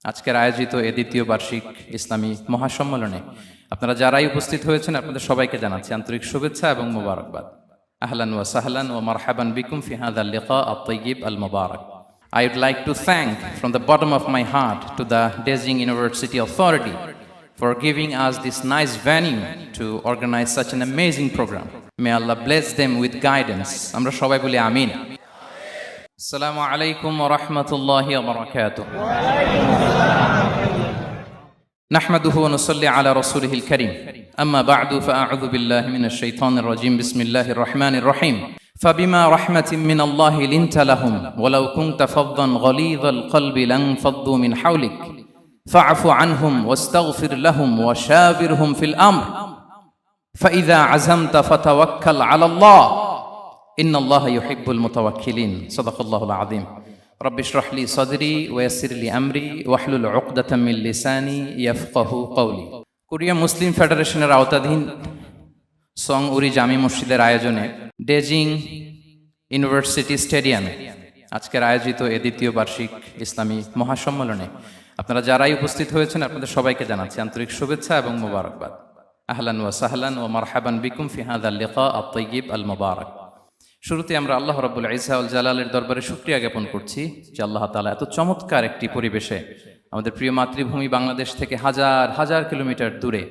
আজকের আয়োজিত এ দ্বিতীয় বার্ষিক ইসলামী মহাসম্মেলনে আপনারা যারাই উপস্থিত হয়েছেন আপনাদের সবাইকে জানাচ্ছি আন্তরিক শুভেচ্ছা এবং মোবারকবাদ। আহলান ওয়া সাহলান ওয়া মারহাবান বিকুম ফি হাযাল লিকা আত-তাইয়্যিব আল-মুবারাক। I would like to thank from the bottom of my heart to the Dezhing University Authority for giving us this nice venue to organize such an amazing program. May Allah bless them with guidance. Amra shobai boli amin. Assalamu alaikum wa rahmatullahi wa barakatuh. نحمده ونصلي على رسوله الكريم أما بعد فأعوذ بالله من الشيطان الرجيم بسم الله الرحمن الرحيم فبما رحمة من الله لنت لهم ولو كنت فظا غليظ القلب لانفضوا من حولك فاعف عنهم واستغفر لهم وشاورهم في الأمر فإذا عزمت فتوكل على الله إن الله يحب المتوكلين صدق الله العظيم رب اشرح لي صدري ويسر لي أمري واحلل عقدة من لساني يفقه قولي Korea মুসলিম ফেডারেশনের আওতাধীন song উরি জামি মসজিদের আয়োজনে ডেজিং university স্টেডিয়ামে আজকের আয়োজিত এ দ্বিতীয় বার্ষিক ইসলামী মহাসম্মেলনে আপনারা যারাই উপস্থিত হয়েছেন আপনাদের সবাইকে জানাচ্ছি আন্তরিক শুভেচ্ছা এবং মোবারকবাদ। আহলান ওয়া সাহলান ওয়া মারহাবান বিকুম ফি হাযাল লিকা আত-তাইয়্যিব আল-মুবারাক। শুরুতে আমরা আল্লাহ রাব্বুল ইজ্জা ওয়াল জালালের দরবারে শুকরিয়া জ্ঞাপন করছি যে আল্লাহ তাআলা এত চমৎকার একটি পরিবেশে আমাদের প্রিয় মাতৃভূমি বাংলাদেশ থেকে হাজার হাজার কিলোমিটার দূরে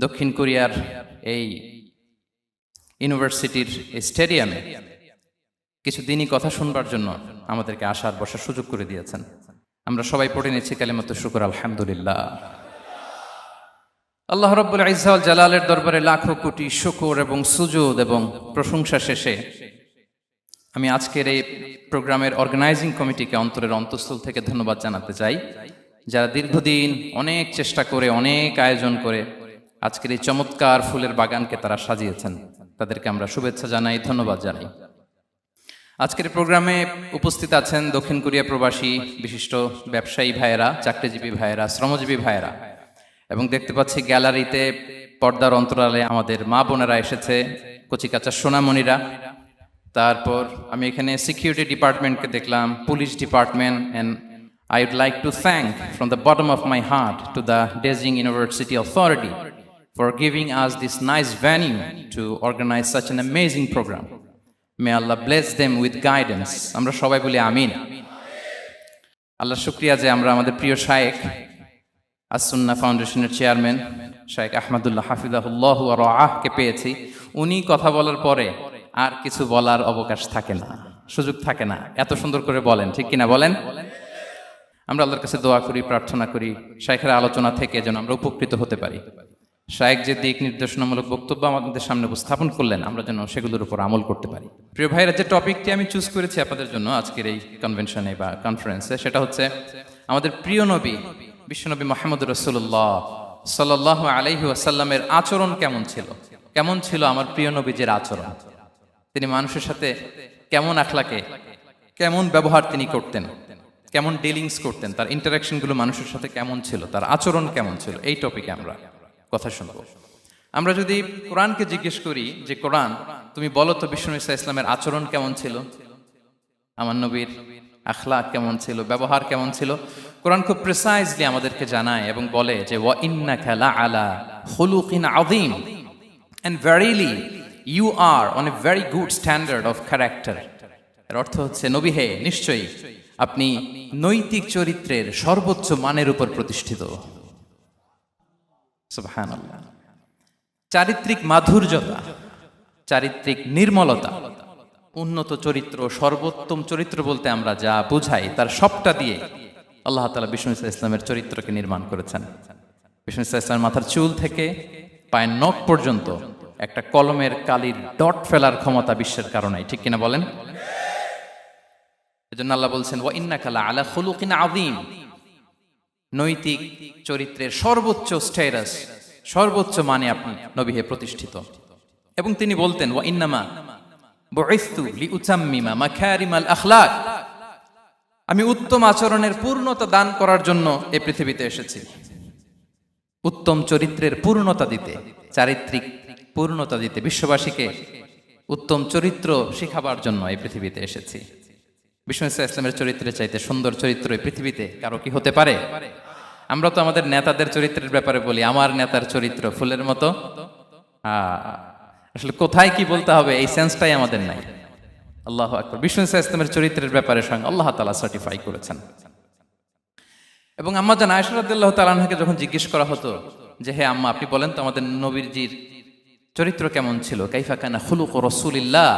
দক্ষিণ কোরিয়ার এই ইউনিভার্সিটির স্টেডিয়ামে কিছু দিনই কথা শুনবার জন্য আমাদেরকে আসার বসার সুযোগ করে দিয়েছেন। আমরা সবাই পড়ে নিচ্ছি কালিমাতু শুকর আলহামদুলিল্লাহ। আল্লাহ রাব্বুল ইজ্জা ওয়াল জালালের দরবারে লাখো কোটি শুকর এবং সুজুদ এবং প্রশংসা শেষে আমি আজকের এই প্রোগ্রামের অর্গানাইজিং কমিটিকে অন্তরের অন্তঃস্থল থেকে ধন্যবাদ জানাতে চাই, যারা দীর্ঘদিন অনেক চেষ্টা করে অনেক আয়োজন করে আজকের এই চমৎকার ফুলের বাগানকে তারা সাজিয়েছেন। তাদেরকে আমরা শুভেচ্ছা জানাই, ধন্যবাদ জানাই। আজকের প্রোগ্রামে উপস্থিত আছেন দক্ষিণ কোরিয়া প্রবাসী বিশিষ্ট ব্যবসায়ী ভাইয়েরা, চাকরিজীবী ভাইয়েরা, শ্রমজীবী ভাইয়েরা, এবং দেখতে পাচ্ছি গ্যালারিতে পর্দার অন্তরালে আমাদের মা বোনেরা এসেছে, কচিকাচা সোনামণিরা। তারপর আমি এখানে সিকিউরিটি ডিপার্টমেন্টকে দেখলাম, police department, and I would like to thank from the bottom of my heart to the Dezhing University Authority for giving us this nice venue to organize such an amazing program. May Allah bless them with guidance. Amra shobai boli amin. Allah shukriya je amra amader priyo shaykh as-Sunnah ফাউন্ডেশনের chairman শাইখ আহমদুল্লাহ হাফিজাহুল্লাহ ওয়া রাআহ কে পেয়েছি। উনি কথা বলার পরে আর কিছু বলার অবকাশ থাকে না, সুযোগ থাকে না, এত সুন্দর করে বলেন, ঠিক কিনা বলেন? আমরা আল্লাহর কাছে দোয়া করি, প্রার্থনা করি শাইখের আলোচনা থেকে যেন আমরা উপকৃত হতে পারি। শাইখ যে দিক নির্দেশনামূলক বক্তব্য আমাদের সামনে উপস্থাপন করলেন আমরা যেন সেগুলোর উপর আমল করতে পারি। প্রিয় ভাইরা, যে টপিকটি আমি চুজ করেছি আপনাদের জন্য আজকের এই কনভেনশনে বা কনফারেন্সে, সেটা হচ্ছে আমাদের প্রিয় নবী বিশ্বনবী মুহাম্মদ রাসূলুল্লাহ সাল্লাল্লাহু আলাইহি ওয়াসাল্লামের আচরণ কেমন ছিল। কেমন ছিল আমার প্রিয় নবীজির আচরণ? তিনি মানুষের সাথে কেমন আখলাকে, কেমন ব্যবহার তিনি করতেন, কেমন ডিলিংস করতেন, তার ইন্টারাকশনগুলো মানুষের সাথে কেমন ছিল, তার আচরণ কেমন ছিল, এই টপিকে আমরা কথা শুনবো। আমরা যদি কোরআনকে জিজ্ঞেস করি যে কোরআন তুমি বলো তো বিশ্বনবী সাল্লাল্লাহু আলাইহি ওয়াসাল্লামের আচরণ কেমন ছিল, আমার নবীর আখলাক কেমন ছিল, ব্যবহার কেমন ছিল, কোরআন খুব প্রিসাইজলি আমাদেরকে জানায় এবং বলে যে ওয়া ইন্নাকা লাআলা খুলুকিন আযীম, and verily you are on a very good standard of character. এর অর্থ হচ্ছে নবী হে, নিশ্চয়ই আপনি নৈতিক চরিত্রের সর্বোচ্চ মানের উপর প্রতিষ্ঠিত। সুবহানাল্লাহ। চারিত্রিক মাধুর্যতা, চারিত্রিক নির্মলতা, উন্নত চরিত্র, সর্বোত্তম চরিত্র বলতে আমরা যা বুঝাই তার সবটা দিয়ে আল্লাহ তাআলা বিষ্ণু ইসলামের চরিত্রকে নির্মাণ করেছেন। বিষ্ণু ইসলামের মাথার চুল থেকে পায়ের নখ পর্যন্ত একটা কলমের কালির ডট ফেলার ক্ষমতা বিশ্বের কারণে, ঠিক কিনা বলেন? এজন্য আল্লাহ বলছেন ওয়া ইন্নাকা লাআলা খুলুকিন আযীম, নৈতিক চরিত্রের সর্বোচ্চ স্ট্যাটাস, সর্বোচ্চ মানে আপনি নবী হে প্রতিষ্ঠিত। এবং তিনি বলতেন ওয়া ইন্নামা বুইসতু লিউতাম্মিমা মাকারিমাল আখলাক, আমি উত্তম আচরণের পূর্ণতা দান করার জন্য এই পৃথিবীতে এসেছি, উত্তম চরিত্রের পূর্ণতা দিতে, চারিত্রিক পূর্ণতা দিতে, বিশ্ববাসীকে উত্তম চরিত্র শিখাবার জন্য এই পৃথিবীতে এসেছি। বিষ্ণু ইসলামের চরিত্রের চাইতে সুন্দর চরিত্র এই পৃথিবীতে কারো কি হতে পারে? আমরা তো আমাদের নেতাদের চরিত্রের ব্যাপারে বলি, আমার নেতার চরিত্র ফুলের মতো। আসলে কোথায় কি বলতে হবে এই সেন্সটাই আমাদের নাই। আল্লাহু আকবার। বিষ্ণু ইসলামের চরিত্রের ব্যাপারে স্বয়ং আল্লাহ তাআলা সার্টিফাই করেছেন। এবং আম্মা জান আয়েশা রাদিয়াল্লাহু তাআলা আনহাকে যখন জিজ্ঞেস করা হতো যে হে আম্মা, আপনি বলেন তো আমাদের নবীজির চরিত্র কেমন ছিল, কাইফা কানা খুলুকু রাসূলিল্লাহ,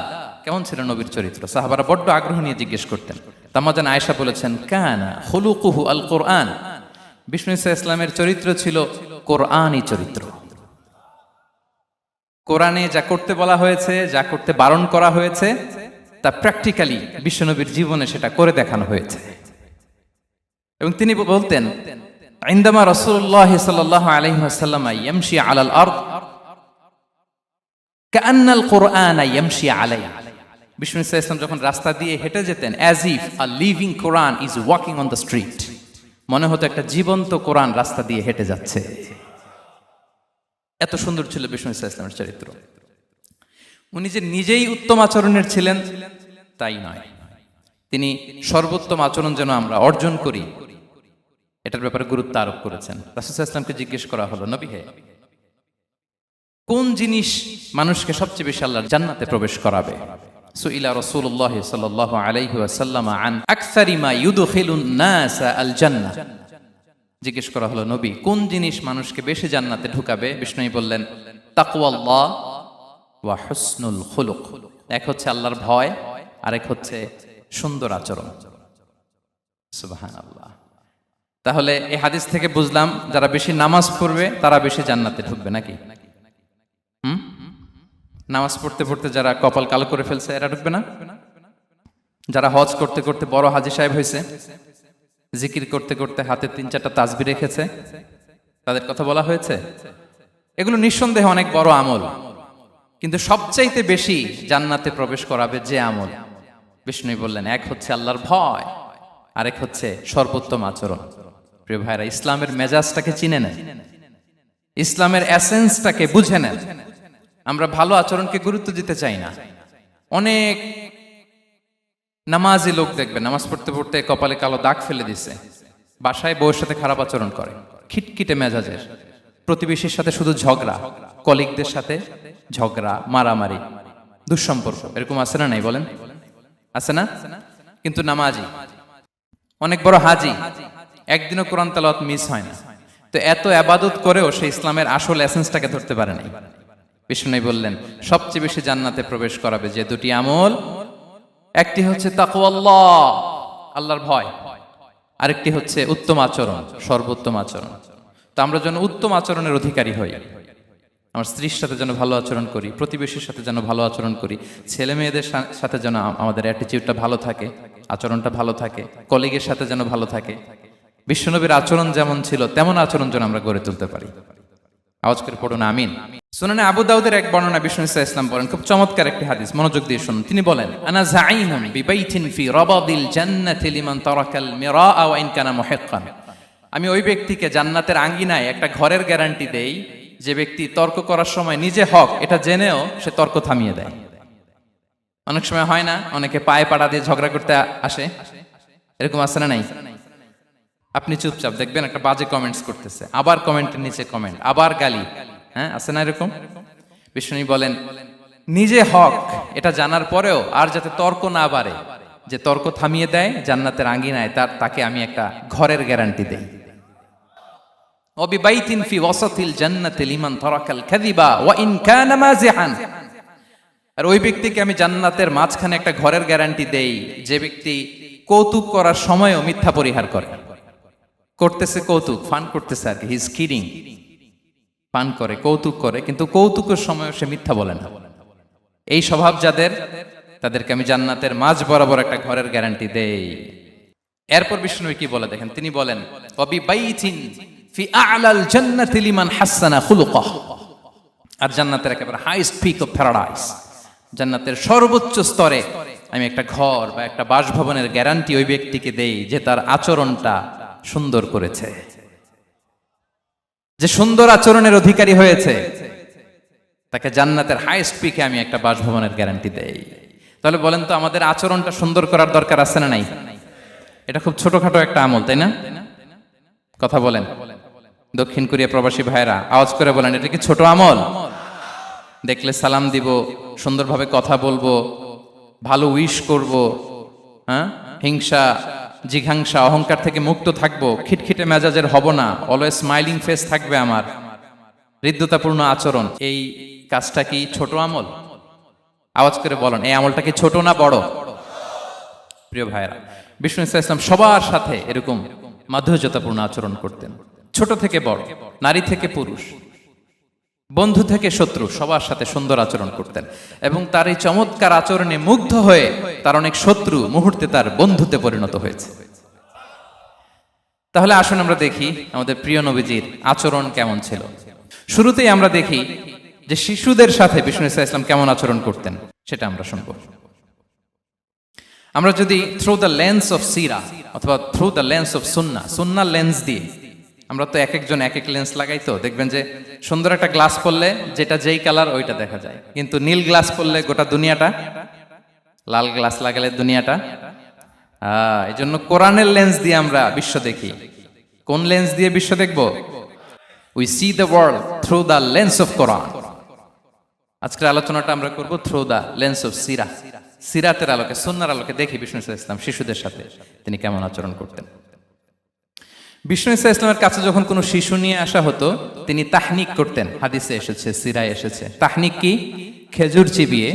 কেমন ছিল নবীর চরিত্র, সাহাবারা বড্ড আগ্রহ নিয়ে জিজ্ঞেস করতেন। আম্মা জান আয়েশা বলেছেন কানা খুলুকুহু আল কোরআন, বিষ্ণু ইসলামের চরিত্র ছিল কোরআনী চরিত্র। কোরআনে যা করতে বলা হয়েছে, যা করতে বারণ করা হয়েছে, তা প্র্যাকটিক্যালি বিশ্বনবীর জীবনে সেটা করে দেখানো হয়েছে। এবং তিনি বলতেন ইনদামা রাসূলুল্লাহ সাল্লাল্লাহু আলাইহি ওয়াসাল্লাম ইয়ামশি আলাল আরদ কাআন্নাল কুরআন ইয়ামশি আলাইহি, বিষ্ণু ইসলাম যখন রাস্তা দিয়ে হেঁটে যেতেন as if a living Quran is walking on the street, মনে হতো একটা জীবন্ত কোরআন রাস্তা দিয়ে হেঁটে যাচ্ছে। এত সুন্দর ছিল বিষ্ণু ইসলামের চরিত্র। উনি যে নিজেই উত্তম আচরণের ছিলেন তাই নয়, তিনি সর্বোত্তম আচরণ যেন আমরা অর্জন করি এটার ব্যাপারে গুরুত্ব আরোপ করেছেন। রাসূল সাল্লাল্লাহু আলাইহি ওয়াসাল্লামকে জিজ্ঞেস করা হলো, নবী হে, কোন জিনিস মানুষকে সবচেয়ে বেশি আল্লাহর জান্নাতে প্রবেশ করাবে? সুইলা রাসূলুল্লাহ সাল্লাল্লাহু আলাইহি ওয়াসাল্লাম আন আকসারি মা ইউদখিলুন নাস আল জান্নাহ, জিজ্ঞেস করা হলো নবী কোন জিনিস মানুষকে বেশি জান্নাতে ঢুকাবে? বিষ্ণু বললেন তাকওয়াল্লাহ ওয়া হুসনুল খুলুক, এক হচ্ছে আল্লাহর ভয়, আরেক হচ্ছে সুন্দর আচরণ। সুবহানাল্লাহ। তাহলে এই হাদিস থেকে বুঝলাম যারা বেশি নামাজ পড়বে তারা বেশি জান্নাতে ঢুকবে নাকি? নামাজ পড়তে পড়তে যারা কপাল কালো করে ফেলছে এরা ঢুকবে না? যারা হজ করতে করতে বড় হাজী সাহেব হয়েছে, জিকির করতে করতে হাতে 3-4টা তাসবিহ রেখেছে, তাদের কথা বলা হয়েছে? এগুলো নিঃসন্দেহে অনেক বড় আমল, কিন্তু সবচাইতে বেশি জান্নাতে প্রবেশ করাবে যে আমল, বিষ্ণু বললেন এক হচ্ছে আল্লাহর ভয়, আরেক হচ্ছে সর্বোত্তম আচরণ। প্রিয় ভাইরা, ইসলামের মেজাজটাকে চিনে নেন, ইসলামের এসেন্সটাকে বুঝে নেন। আমরা ভালো আচরণকে গুরুত্ব দিতে চাই না। অনেক নামাজি লোক দেখবেন নামাজ পড়তে পড়তে কপালে কালো দাগ ফেলে দিছে, বাসায় বউয়ের সাথে খারাপ আচরণ করে, খিটখিটে মেজাজের, প্রতিবেশীর সাথে শুধু ঝগড়া, কলিগদের সাথে ঝগড়া, মারামারি, দুঃসম্পর্ক, এরকম আছে না নাই বলেন? আছে না? কিন্তু নামাজি, অনেক বড় হাজি, একদিনও কোরআন তেলাওয়াত মিস হয় না, তো এত ইবাদত করেও সে ইসলামের আসল এসেন্সটাকে ধরতে পারে নাই। বিষ্ণু বললেন সবচেয়ে বেশি জান্নাতে প্রবেশ করাবে যে দুটি আমল, একটি হচ্ছে তাকওয়াল্লাহ, আল্লাহর ভয়, আরেকটি হচ্ছে উত্তম আচরণ, সর্বোত্তম আচরণ। তো আমরা যেন উত্তম আচরণের অধিকারী হই, আমার স্ত্রীর সাথে যেন ভালো আচরণ করি, প্রতিবেশীর সাথে যেন ভালো আচরণ করি, ছেলে মেয়েদের সাথে যেন আমাদের অ্যাটিটিউডটা ভালো থাকে, আচরণটা ভালো থাকে, কলিগের সাথে যেন ভালো থাকে। বিশ্বনবীর আচরণ যেমন ছিল তেমন আচরণ যেন আমরা গড়ে তুলতে পারি। আওয়াজ করে পড়ুন আমিন। সুনানে আবু দাউদের এক বর্ণনা বিষ্ণু ইসলাম বলেন, খুব চমৎকার একটি হাদিস, মনোযোগ দিয়ে শুনুন। তিনি বলেন আনা যাঈনুন বিবাইতিন ফি রাবাদিল জান্নাতি লিমান তারাকাল মিরাআ ওয়া ইন কানা মুহিক্কান, আমি ওই ব্যক্তিকে জান্নাতের আঙ্গিনায় একটা ঘরের গ্যারান্টি দেই যে ব্যক্তি তর্ক করার সময় নিজে হক এটা জেনেও সে তর্ক থামিয়ে দেয়। অনেক সময় হয় না, অনেকে পায়ে পাড়া দিয়ে ঝগড়া করতে আসে, এরকম আছে না নাই? আপনি চুপচাপ দেখবেন একটা বাজে কমেন্টস করতেছে, আবার কমেন্টের নিচে কমেন্ট, আবার গালি, হ্যাঁ আছে না এরকম? বিষ্ণু বলেন নিজে হক এটা জানার পরেও আর যাতে তর্ক না বাড়ে, যে তর্ক থামিয়ে দেয় জান্নাতের আঙ্গিনায়, তাকে আমি একটা ঘরের গ্যারান্টি দেই। ওয়াবিবাইতিন ফি ওয়াসাতিল জান্নাতি লিমান তারাকাল কাযিবা ওয়া ইন কানা মাযিহান, আর ওই ব্যক্তিকে আমি জান্নাতের মাঝখানে একটা ঘরের গ্যারান্টি দেই যে ব্যক্তি কৌতুক করার সময়ও মিথ্যা পরিহার করে। করতেছে কৌতুক, ফান করতেছে আর কি, হি ইজ কিডিং, পান করে, কৌতুক করে, কিন্তু কৌতুকের সময় সে মিথ্যা বলে না। এই স্বভাব যাদের, তাদেরকে আমি জান্নাতের মাঝ বরাবর একটা ঘরের গ্যারান্টি দেই। এরপর বিষ্ণু কি বলে দেখেন, তিনি বলেন ওয়াবিবাইতিন ফি আ'লাল জান্নাতি লিমান হাসানা খুলুকাহ, আর জান্নাতের একেবারে হাইস্ট পিক অফ প্যারাডাইস, জান্নাতের সর্বোচ্চ স্তরে আমি একটা ঘর বা একটা বাসভবনের গ্যারান্টি ওই ব্যক্তিকে দেই যে তার আচরণটা সুন্দর করেছে, যে সুন্দর আচরণের অধিকারী হয়েছে, তাকে জান্নাতের হাইস্ট পিকে আমি একটা বাসভবনের গ্যারান্টি দেই। তাহলে বলেন তো আমাদের আচরণটা সুন্দর করার দরকার আছে না নাই? এটা খুব ছোটখাটো একটা আমল, তাই না? কথা বলেন। দক্ষিণ কোরিয়া প্রবাসী ভাইরা আওয়াজ করে বলেন, এটা কি ছোট আমল? দেখলে সালাম দিব, সুন্দরভাবে কথা বলবো, ভালো উইশ করব, হ্যাঁ, হিংসা জিঘাংসা অহংকার থেকে মুক্ত থাকবো, খিটখিটে মেজাজের হব না, অলওয়েজ স্মাইলিং ফেস থাকবে আমার, হৃদ্যতাপূর্ণ আচরণ। এই কাজটা কি ছোট আমল? আওয়াজ করে বলেন, এই আমলটা কি ছোট না বড়? প্রিয় ভাইরা, বিষ্ণু ইসলাম সবার সাথে এরকম মাধুর্যতাপূর্ণ আচরণ করতেন, ছোট থেকে বড়, নারী থেকে পুরুষ, বন্ধু থেকে শত্রু, সবার সাথে সুন্দর আচরণ করতেন। এবং তার এই চমৎকার আচরণে মুগ্ধ হয়ে তার অনেক শত্রু মুহূর্তে তার বন্ধুতে পরিণত হয়েছে। তাহলে আসুন আমরা দেখি আমাদের প্রিয় নবীজির আচরণ কেমন ছিল। শুরুতেই আমরা দেখি যে শিশুদের সাথে বিষ্ণু ইসলাম কেমন আচরণ করতেন, সেটা আমরা শুনবো। আমরা যদি থ্রু দ্য লেন্স অফ সিরা অথবা through the lens of Sunnah lens দিয়ে, আমরা তো এক একজন এক এক লেন্স লাগাই, তো দেখবেন যে সুন্দর একটা গ্লাস পরলে যেটা যেই কালার ওইটা দেখা যায়, কিন্তু নীল গ্লাস পরলে গোটা দুনিয়াটা, লাল গ্লাস লাগালে দুনিয়াটা। এই জন্য কোরআনের লেন্স দিয়ে আমরা বিশ্ব দেখি। কোন লেন্স দিয়ে বিশ্ব দেখব? We see the world through the lens of Quran. আজকের আলোচনাটা আমরা করব থ্রু দ্য লেন্স অফ সিরা, সিরাতের আলোকে, সুন্নাহর আলোকে দেখি বিষ্ণু ইসলাম শিশুদের সাথে তিনি কেমন আচরণ করতেন। বিষ্ণু ইসলামের কাছে যখন কোনো শিশু নিয়ে আসা হতো, তিনি তাহনিক করতেন। হাদিসে এসেছে, সিরায় এসেছে। তাহনিক কি? খেজুর চিবিয়ে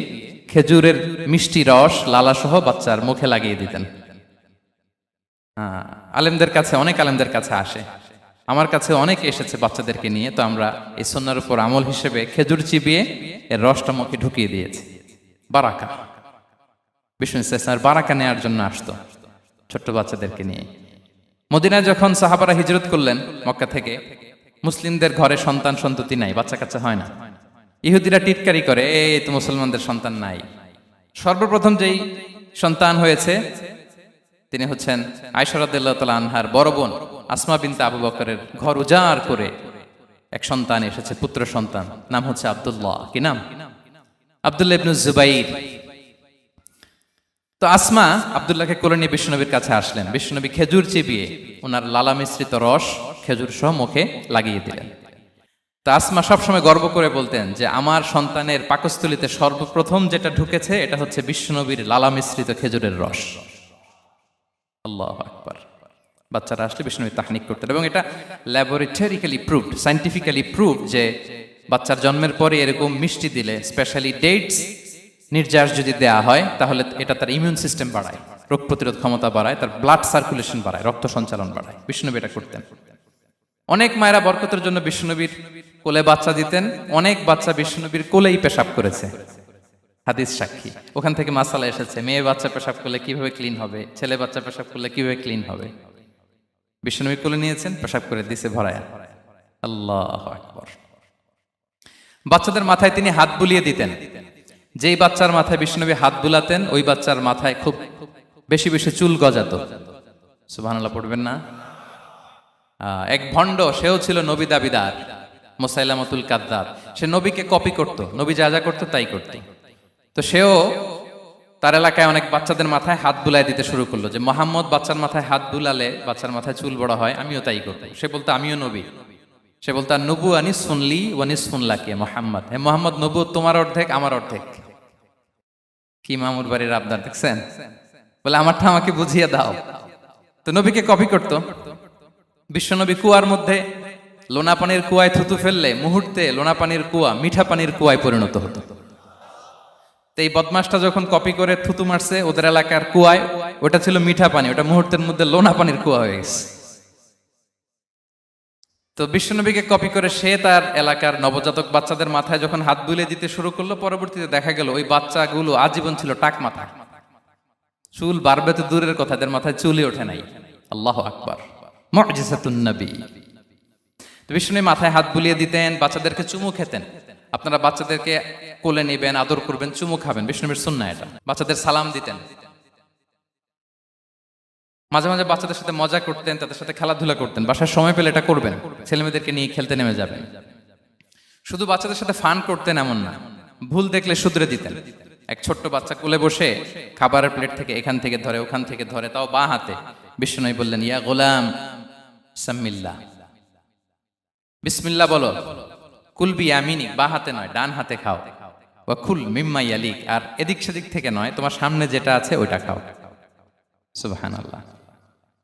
খেজুরের মিষ্টি রস লালাসহ বাচ্চার মুখে লাগিয়ে দিতেন। আলেমদের কাছে, অনেক আলেমদের কাছে আসে, আমার কাছে অনেক এসেছে বাচ্চাদেরকে নিয়ে, তো আমরা এই সুন্নাহর উপর আমল হিসেবে খেজুর চিবিয়ে এর রসটা মুখে ঢুকিয়ে দিয়েছি। বারাকা, বিষ্ণু ইসলামের বারাকা নেওয়ার জন্য আসতো ছোট্ট বাচ্চাদেরকে নিয়ে। মদিনায় যখন সাহাবারা হিজরত করলেন মক্কা থেকে, মুসলিমদের ঘরে সন্তান সন্ততি নাই, বাচ্চা কাচ্চা হয় না। ইহুদিরা টিটকারি করে, এই তো মুসলমানদের সন্তান নাই। সর্বপ্রথম যেই সন্তান হয়েছে তিনি হচ্ছেন আয়েশা রাদিয়াল্লাহু তাআলা আনহার বড় বোন আসমা বিনতে আবু বকরের ঘর উজাড় করে এক সন্তান এসেছে, পুত্র সন্তান, নাম হচ্ছে আব্দুল্লাহ। কি নাম? আব্দুল্লাহ ইবনে জুবাইর। তো আসমা আব্দুল্লাহকে কোলে নিয়ে বিশ্বনবীর কাছে আসলেন। বিশ্বনবী খেজুর চিবিয়ে ওনার লালা মিশ্রিত রস খেজুর সহ মুখে লাগিয়ে দিলেন। তো আসমা সবসময় গর্ব করে বলতেন যে আমার সন্তানের পাকস্থলীতে সর্বপ্রথম যেটা ঢুকেছে এটা হচ্ছে বিশ্বনবীর লালা মিশ্রিত খেজুরের রস। আল্লাহু আকবার। বাচ্চারা আসলে বিষ্ণু তাহনিক করতেন, এবং এটা ল্যাবরেটরিক্যালি প্রুভড, সায়েন্টিফিক্যালি প্রুভড যে বাচ্চার জন্মের পরে এরকম মিষ্টি দিলে, স্পেশালি ডেটস নির্যাস যদি দেয়া হয়, তাহলে এটা তার ইমিউন সিস্টেম বাড়ায়, রোগ প্রতিরোধ ক্ষমতা বাড়ায়, তার ব্লাড সার্কুলেশন বাড়ায়, রক্ত সঞ্চালন বাড়ায়। বিষ্ণুনবী এটা করতেন। অনেক মায়েরা বরকতের জন্য বিষ্ণুনবীর কোলে বাচ্চা দিতেন। অনেক বাচ্চা বিষ্ণুনবীর কোলেই পেশাব করেছে, হাদিস সাক্ষী। ওখান থেকে মাসালা এসেছে, মেয়ে বাচ্চা পেশাব করলে কিভাবে ক্লিন হবে, ছেলে বাচ্চা পেশাব করলে কিভাবে ক্লিন হবে। বিষ্ণুনবী কোলে নিয়েছেন, পেশাব করে দিছে ভরায়া। আল্লাহু আকবার। বাচ্চাদের মাথায় তিনি হাত বুলিয়ে দিতেন। যেই বাচ্চার মাথায় বিষ্ণুনবী হাত বুলাতেন, ওই বাচ্চার মাথায় খুব বেশি বেশি চুল গজাতো। সুবহানাল্লাহ পড়বেন না? এক ভণ্ড, সেও ছিল নবী দাবিদার, মুসাইলামাতুল কাদ্দাব। সে নবীকে কপি করত, নবী যা যা করতো তাই করত। তো সেও তার এলাকায় অনেক বাচ্চাদের মাথায় হাত বুলাই দিতে শুরু করলো, যে মোহাম্মদ বাচ্চার মাথায় হাত বুলালে বাচ্চার মাথায় চুল বড় হয়, আমিও তাই করবো। সে বলতো আমিও নবী। সে বলতো নবু আনিস শুনলি ওয়ানিস শুনলাকে মোহাম্মদ, হে মোহাম্মদ, নবু তোমার অর্ধেক আমার অর্ধেক। কি মামুর বাড়ির আবদার দেখছেন? বলে আমারটা আমাকে বুঝিয়ে দাও। তো নবীকে কপি করতো। বিশ্বনবী কুয়ার মধ্যে লোনা পানির কুয়ায় থুতু ফেললে মুহূর্তে লোনা পানির কুয়া মিঠা পানির কুয়ায় পরিণত হতো। তো এই বদমাসটা যখন কপি করে থুতু মারছে ওদের এলাকার কুয়ায়, ওটা ছিল মিঠা পানি, ওটা মুহূর্তের মধ্যে লোনা পানির কুয়া হয়ে গেছে। তো বিশ্বনবীকে কপি করে সে তার এলাকার নবজাতক বাচ্চাদের মাথায় যখন হাত বুলিয়ে দিতে শুরু করলো, পরবর্তীতে দেখা গেল ওই বাচ্চাগুলো আজীবন ছিল টাক মাথা। চুল বাড়বে তো দূরের কথা, এদের মাথায় চুলই ওঠে নাই। আল্লাহু আকবার, মুজিজাতুন নবী। তো বিষ্ণুনবী মাথায় হাত বুলিয়ে দিতেন, বাচ্চাদেরকে চুমু খেতেন। আপনারা বাচ্চাদেরকে কোলে নেবেন, আদর করবেন, চুমু খাবেন, বিষ্ণুনবীর সুন্নাহ এটা। বাচ্চাদের সালাম দিতেন। মাঝে মাঝে বাচ্চাদের সাথে মজা করতেন, তাদের সাথে খেলাধুলা করতেন। বাসার সময় পেলে এটা করবেন, ছেলেমেয়েদেরকে নিয়ে খেলতে নেমে যাবেন। শুধু বাচ্চাদের সাথে ফান করতেন এমন না, ভুল দেখলে শুধরে দিতেন। এক ছোট্ট বাচ্চা কোলে বসে খাবারের প্লেট থেকে এখান থেকে ধরে ওখান থেকে ধরে, তাও বাঁ হাতে। বিশ্বনবী বললেন, ইয়া গোলাম সাম্মিল্লাহ, বিসমিল্লাহ বলো। কুল বিয়ামিনিক, বাঁ হাতে নয় ডান হাতে খাও। ওয়া কুল মিম্মা ইয়ালিক, আর এদিক সেদিক থেকে নয়, তোমার সামনে যেটা আছে ওইটা খাও। সুবহানাল্লাহ।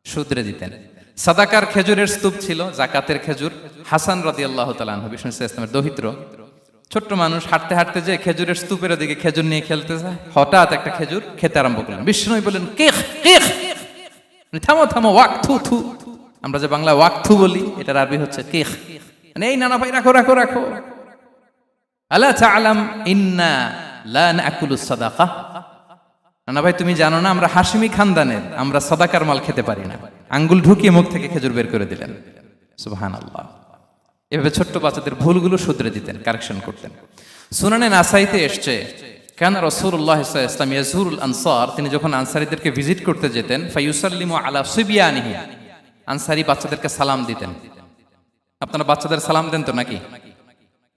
শুধরে দিতেন। সাদাকার খেজুরের স্তূপ ছিল, জাকাতের খেজুর। হাসান রাদিয়াল্লাহু তাআলা আনহু, বিষ্ণু ইসলামের দহিত্র, ছোট্ট মানুষ, হাঁটতে হাঁটতে যে খেজুরের স্তূপের দিকে খেজুর নিয়ে খেলতে যায়, হঠাৎ একটা খেজুর খেতে আরম্ভ করলেন। বিষ্ণু বললেন, কেখ কেখ, থামো থামো, ওয়াক থু থু। আমরা যে বাংলা ওয়াক থু বলি, এটার আরবি হচ্ছে কেখ। মানে এই নানা ভাই, রাখো রাখো রাখো। আলা তাআলাম ইন্না লা নাকুলুস সাদাকা, নানা ভাই তুমি জানো না আমরা হাশিমি খানদানের, আমরা সাদাকার মাল খেতে পারি না। আঙ্গুল ঢুকিয়ে মুখ থেকে খেজুর বের করে দিলেন। সুবহানাল্লাহ। এভাবে ছোট্ট বাচ্চাদের ভুলগুলো শুধরে দিতেন, কারেকশন করতেন। সুনানে নাসাইতে এসছে, কেন রাসূলুল্লাহ সাল্লাল্লাহু আলাইহি ওয়াসাল্লাম ইয়াজুরুল আনসার, তিনি যখন আনসারীদেরকে ভিজিট করতে যেতেন, ফায়ুসাল্লিমু আলা সিবিয়ানিহি, আনসারী বাচ্চাদেরকে সালাম দিতেন। আপনারা বাচ্চাদের সালাম দেন তো নাকি?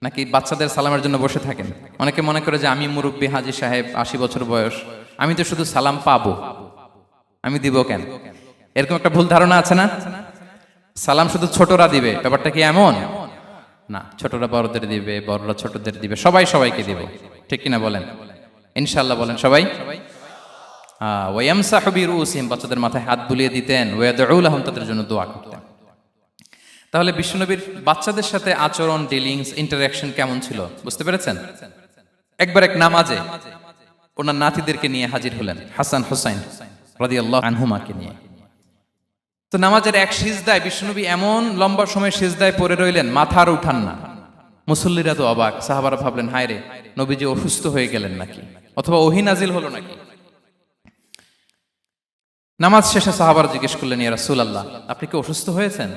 নাকি বাচ্চাদের সালামের জন্য বসে থাকেন? অনেকে মনে করে যে আমি মুরব্বী, হাজী সাহেব, 80 বছর বয়স, আমি তো শুধু সালাম পাবো, আমি দিব কেন? এরকম একটা ভুল ধারণা আছে না? সালাম শুধু ছোটরা দিবে, ব্যাপারটা কি এমন না? ছোটরা বড়দের দিবে, বড়রা ছোটদের দিবে, সবাই সবাইকে দিবে, ঠিক কিনা বলেন? ইনশাআল্লাহ বলেন সবাই। ওয়ায়ামসাহু বিরুসিহিম, বাচ্চাদের মাথায় হাত বুলিয়ে দিতেন। ওয়ায়াদউ লাহুম, তাদের জন্য দোয়া করতেন। তাহলে বিশ্বনবীর বাচ্চাদের সাথে আচরণ, ডিলিংস, ইন্টারঅ্যাকশন কেমন ছিল বুঝতে পেরেছেন? একবার এক নামাজে ওনার নাতিদেরকে নিয়ে হাজির হলেন, হাসান হুসাইন রাদিয়াল্লাহু আনহুমাকে নিয়ে। তো নামাজের এক সিজদায় বিশ্বনবী এমন লম্বা সময় সিজদায় পড়ে রইলেন, মাথা আর উঠান না। মুসল্লিরা তো অবাক, সাহাবারা ভাবলেন, হায় রে, নবীজি অসুস্থ হয়ে গেলেন নাকি, অথবা ওহী নাজিল হলো নাকি। নামাজ শেষে সাহাবারা জিজ্ঞেস করলেন, ইয়া রাসূলুল্লাহ, আপনি কি অসুস্থ হয়েছেন